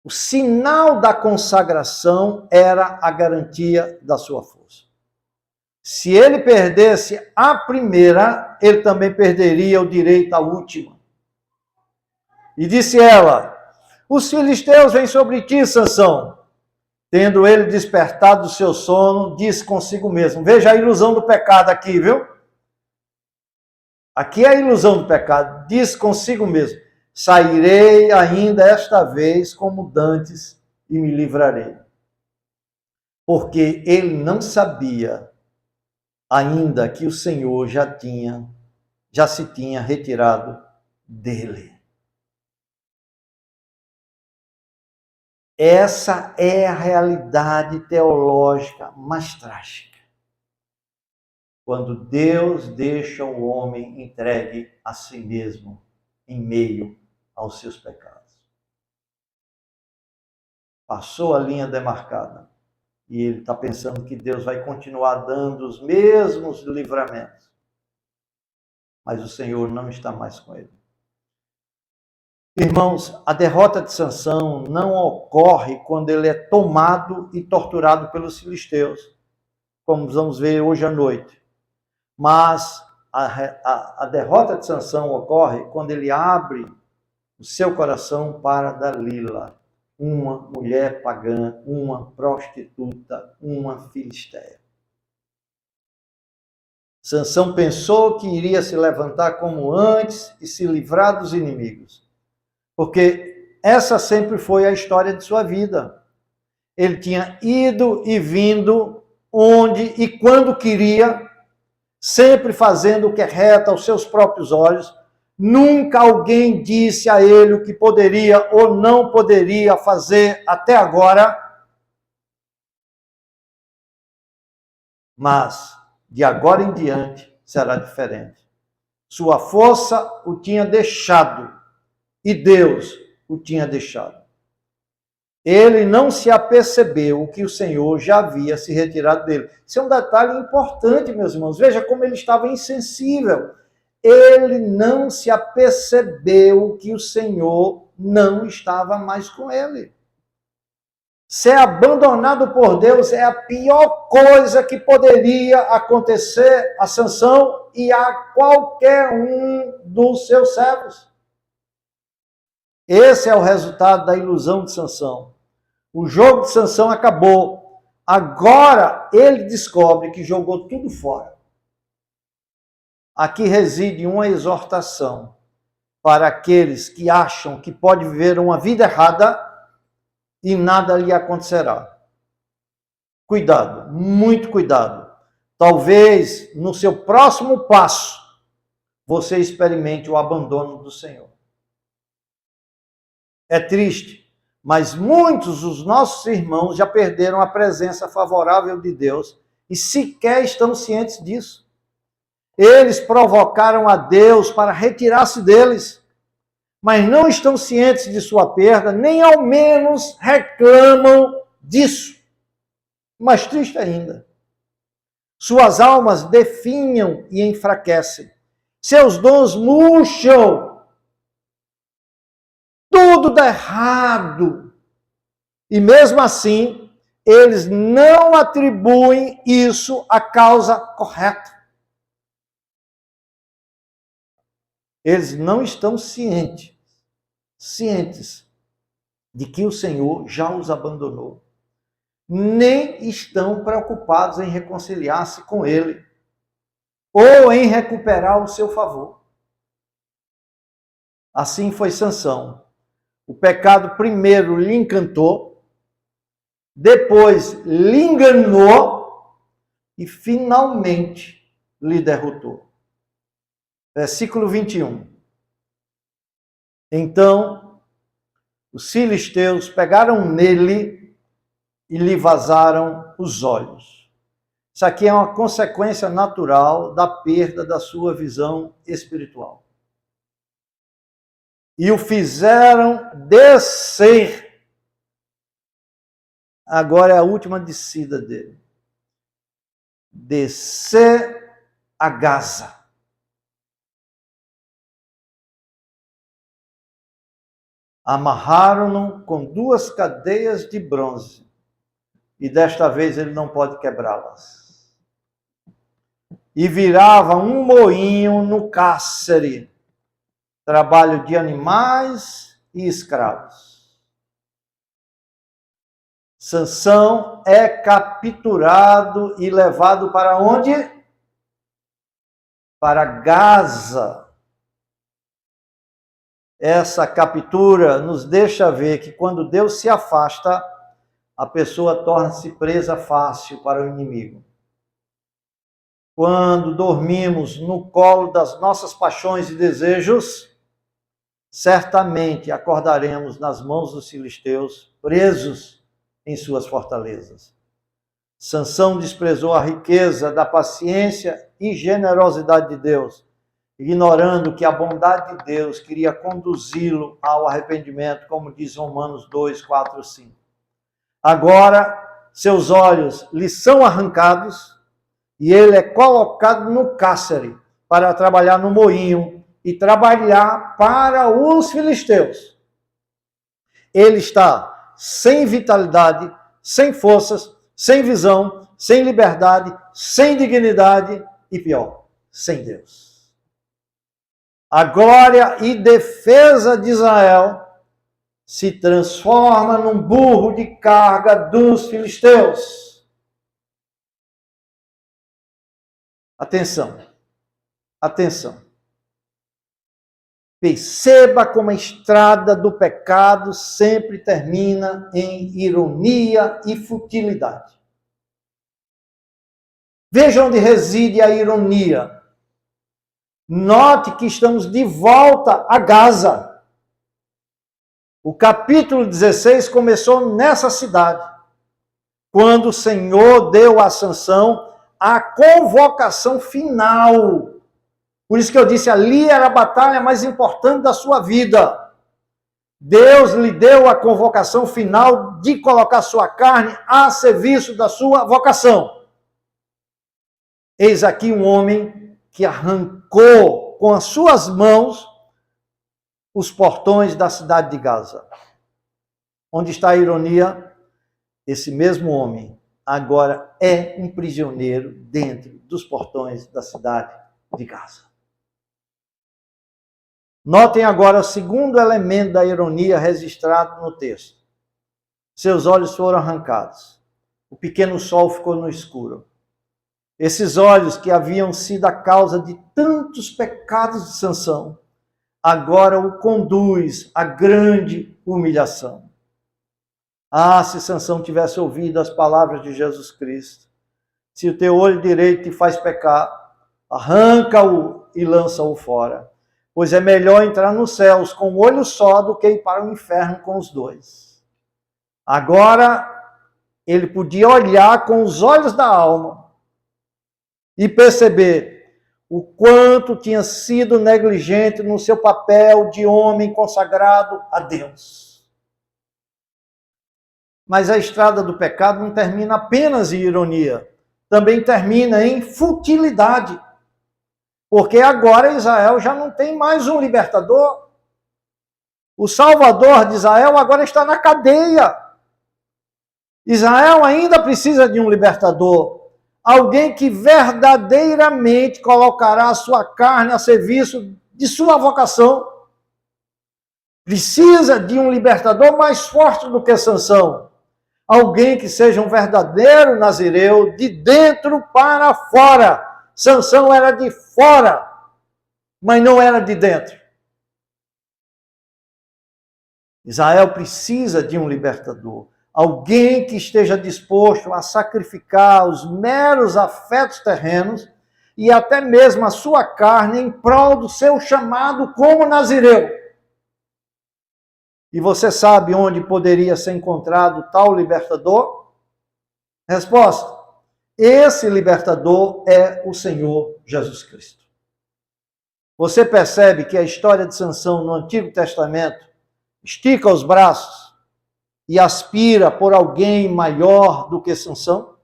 O sinal da consagração era a garantia da sua força. Se ele perdesse a primeira, ele também perderia o direito à última. E disse ela, os filisteus vêm sobre ti, Sansão. Tendo ele despertado do seu sono, disse consigo mesmo. Veja a ilusão do pecado aqui, viu? Aqui é a ilusão do pecado. Diz consigo mesmo, sairei ainda esta vez como dantes e me livrarei. Porque ele não sabia ainda que o Senhor já se tinha retirado dele. Essa é a realidade teológica mais trágica. Quando Deus deixa o homem entregue a si mesmo em meio aos seus pecados. Passou a linha demarcada. E ele está pensando que Deus vai continuar dando os mesmos livramentos. Mas o Senhor não está mais com ele. Irmãos, a derrota de Sansão não ocorre quando ele é tomado e torturado pelos filisteus, como vamos ver hoje à noite. Mas a derrota de Sansão ocorre quando ele abre o seu coração para Dalila, uma mulher pagã, uma prostituta, uma filisteia. Sansão pensou que iria se levantar como antes e se livrar dos inimigos. Porque essa sempre foi a história de sua vida. Ele tinha ido e vindo onde e quando queria, sempre fazendo o que é reto aos seus próprios olhos. Nunca alguém disse a ele o que poderia ou não poderia fazer até agora. Mas, de agora em diante, será diferente. Sua força o tinha deixado. E Deus o tinha deixado. Ele não se apercebeu que o Senhor já havia se retirado dele. Isso é um detalhe importante, meus irmãos. Veja como ele estava insensível. Ele não se apercebeu que o Senhor não estava mais com ele. Ser abandonado por Deus é a pior coisa que poderia acontecer a Sansão e a qualquer um dos seus servos. Esse é o resultado da ilusão de Sansão. O jogo de Sansão acabou. Agora ele descobre que jogou tudo fora. Aqui reside uma exortação para aqueles que acham que pode viver uma vida errada e nada lhe acontecerá. Cuidado, muito cuidado. Talvez no seu próximo passo você experimente o abandono do Senhor. É triste, mas muitos dos nossos irmãos já perderam a presença favorável de Deus e sequer estão cientes disso. Eles provocaram a Deus para retirar-se deles, mas não estão cientes de sua perda, nem ao menos reclamam disso. Mais triste ainda, suas almas definham e enfraquecem, seus dons murcham, tudo dá errado. E mesmo assim, eles não atribuem isso à causa correta. Eles não estão cientes de que o Senhor já os abandonou. Nem estão preocupados em reconciliar-se com Ele ou em recuperar o seu favor. Assim foi Sansão. O pecado primeiro lhe encantou, depois lhe enganou e finalmente lhe derrotou. Versículo 21. Então, os filisteus pegaram nele e lhe vazaram os olhos. Isso aqui é uma consequência natural da perda da sua visão espiritual. E o fizeram descer. Agora é a última descida dele. Descer a Gaza. Amarraram-no com 2 cadeias de bronze. E desta vez ele não pode quebrá-las. E virava um moinho no cárcere. Trabalho de animais e escravos. Sansão é capturado e levado para onde? Para Gaza. Essa captura nos deixa ver que quando Deus se afasta, a pessoa torna-se presa fácil para o inimigo. Quando dormimos no colo das nossas paixões e desejos, certamente acordaremos nas mãos dos filisteus, presos em suas fortalezas. Sansão desprezou a riqueza da paciência e generosidade de Deus, ignorando que a bondade de Deus queria conduzi-lo ao arrependimento, como diz Romanos 2, 4, 5. Agora, seus olhos lhe são arrancados e ele é colocado no cárcere para trabalhar no moinho e trabalhar para os filisteus. Ele está sem vitalidade, sem forças, sem visão, sem liberdade, sem dignidade e pior, sem Deus. A glória e defesa de Israel se transforma num burro de carga dos filisteus. Atenção, atenção. Perceba como a estrada do pecado sempre termina em ironia e futilidade. Veja onde reside a ironia. Note que estamos de volta a Gaza. O capítulo 16 começou nessa cidade, quando o Senhor deu a Sansão a convocação final. Por isso que eu disse, ali era a batalha mais importante da sua vida. Deus lhe deu a convocação final de colocar sua carne a serviço da sua vocação. Eis aqui um homem que arrancou com as suas mãos os portões da cidade de Gaza. Onde está a ironia? Esse mesmo homem agora é um prisioneiro dentro dos portões da cidade de Gaza. Notem agora o segundo elemento da ironia registrado no texto. Seus olhos foram arrancados. O pequeno sol ficou no escuro. Esses olhos que haviam sido a causa de tantos pecados de Sansão, agora o conduz à grande humilhação. Ah, se Sansão tivesse ouvido as palavras de Jesus Cristo. Se o teu olho direito te faz pecar, arranca-o e lança-o fora. Pois é melhor entrar nos céus com um olho só do que ir para o inferno com os dois. Agora, ele podia olhar com os olhos da alma e perceber o quanto tinha sido negligente no seu papel de homem consagrado a Deus. Mas a estrada do pecado não termina apenas em ironia, também termina em futilidade. Porque agora Israel já não tem mais um libertador. O Salvador de Israel agora está na cadeia. Israel ainda precisa de um libertador. Alguém que verdadeiramente colocará a sua carne a serviço de sua vocação. Precisa de um libertador mais forte do que Sansão. Alguém que seja um verdadeiro nazireu de dentro para fora. Sansão era de fora, mas não era de dentro. Israel precisa de um libertador. Alguém que esteja disposto a sacrificar os meros afetos terrenos e até mesmo a sua carne em prol do seu chamado como nazireu. E você sabe onde poderia ser encontrado tal libertador? Resposta: esse libertador é o Senhor Jesus Cristo. Você percebe que a história de Sansão no Antigo Testamento estica os braços e aspira por alguém maior do que Sansão?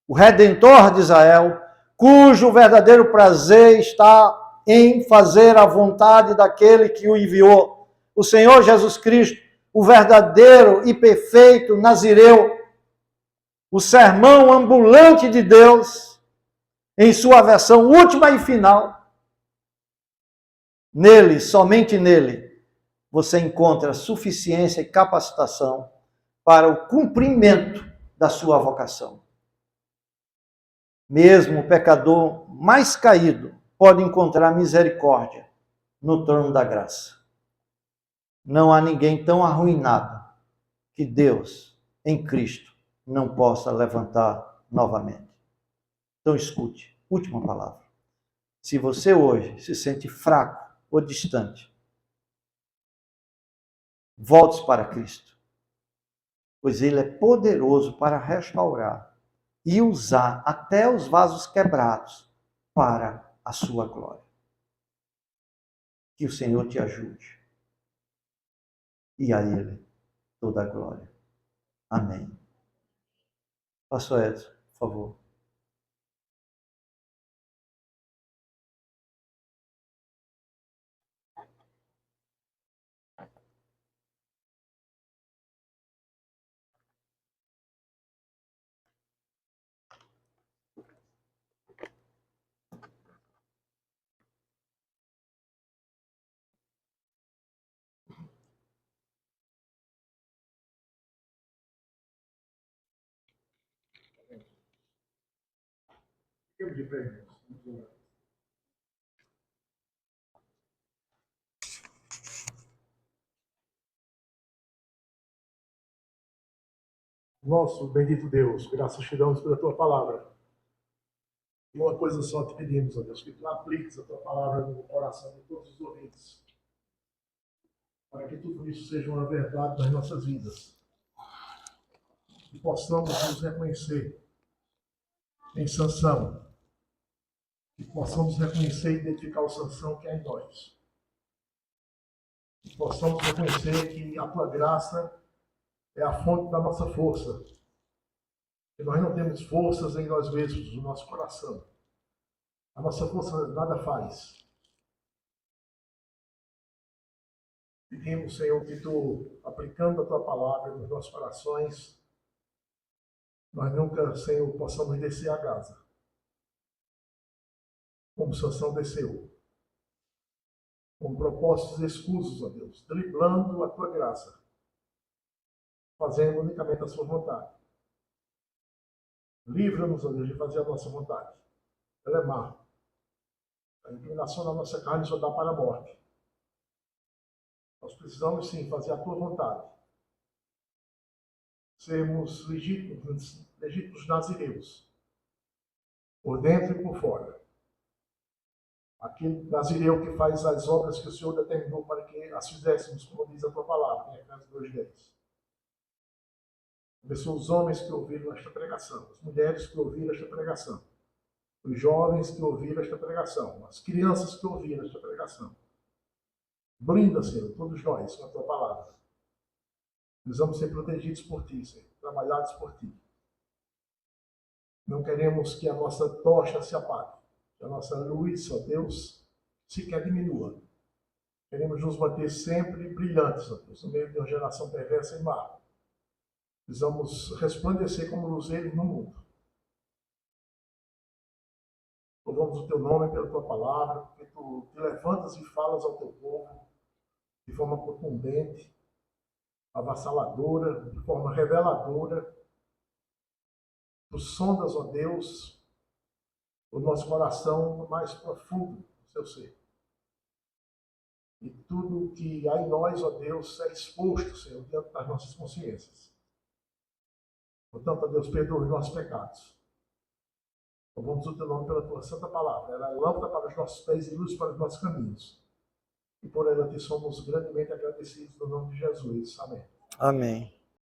O Redentor de Israel, cujo verdadeiro prazer está em fazer a vontade daquele que o enviou, o Senhor Jesus Cristo, o verdadeiro e perfeito nazireu, o sermão ambulante de Deus, em sua versão última e final. Nele, somente nele, você encontra suficiência e capacitação para o cumprimento da sua vocação. Mesmo o pecador mais caído pode encontrar misericórdia no trono da graça. Não há ninguém tão arruinado que Deus, em Cristo, não possa levantar novamente. Então escute, última palavra. Se você hoje se sente fraco ou distante, volte para Cristo, pois Ele é poderoso para restaurar e usar até os vasos quebrados para a sua glória. Que o Senhor te ajude. E a Ele toda a glória. Amém. Pastor Edson, por favor. Nosso bendito Deus, graças te damos pela tua palavra. E uma coisa só te pedimos, ó Deus, que tu apliques a tua palavra no coração de todos os ouvintes, para que tudo isso seja uma verdade nas nossas vidas. Que possamos nos reconhecer em Sansão. Que possamos reconhecer e identificar o Sansão que é em nós. Que possamos reconhecer que a tua graça é a fonte da nossa força. Que nós não temos forças em nós mesmos, no nosso coração. A nossa força nada faz. Pedimos, Senhor, que tu, aplicando a tua palavra nos nossos corações, nós nunca, Senhor, possamos descer a Gaza, como Sansão desceu, com propósitos escusos, ó Deus, driblando a tua graça, fazendo unicamente a sua vontade. Livra-nos, ó Deus, de fazer a nossa vontade. Ela é má. A inclinação da nossa carne só dá para a morte. Nós precisamos, sim, fazer a tua vontade. Sermos legítimos nazireus, por dentro e por fora. Aquele nazireu que faz as obras que o Senhor determinou para que as fizéssemos, como diz a tua palavra, em Efésios 2:10. Abençoa os homens que ouviram esta pregação, as mulheres que ouviram esta pregação, os jovens que ouviram esta pregação, as crianças que ouviram esta pregação. Blinda, Senhor, todos nós com a tua palavra. Precisamos ser protegidos por ti, Senhor, trabalhados por ti. Não queremos que a nossa tocha se apague, que a nossa luz, ó Deus, sequer diminua. Queremos nos manter sempre brilhantes, ó Deus, no meio de uma geração perversa e má. Precisamos resplandecer como luzeiros no mundo. Louvamos o teu nome pela tua palavra, porque tu te levantas e falas ao teu povo de forma contundente, avassaladora, de forma reveladora. Tu sondas, ó Deus, o nosso coração no mais profundo do seu ser. E tudo que há em nós, ó Deus, é exposto, Senhor, diante das nossas consciências. Portanto, ó Deus, perdoa os nossos pecados. Louvamos o teu nome pela tua santa palavra. Ela é lâmpada para os nossos pés e luz para os nossos caminhos. E por ela te somos grandemente agradecidos no nome de Jesus. Amém. Amém.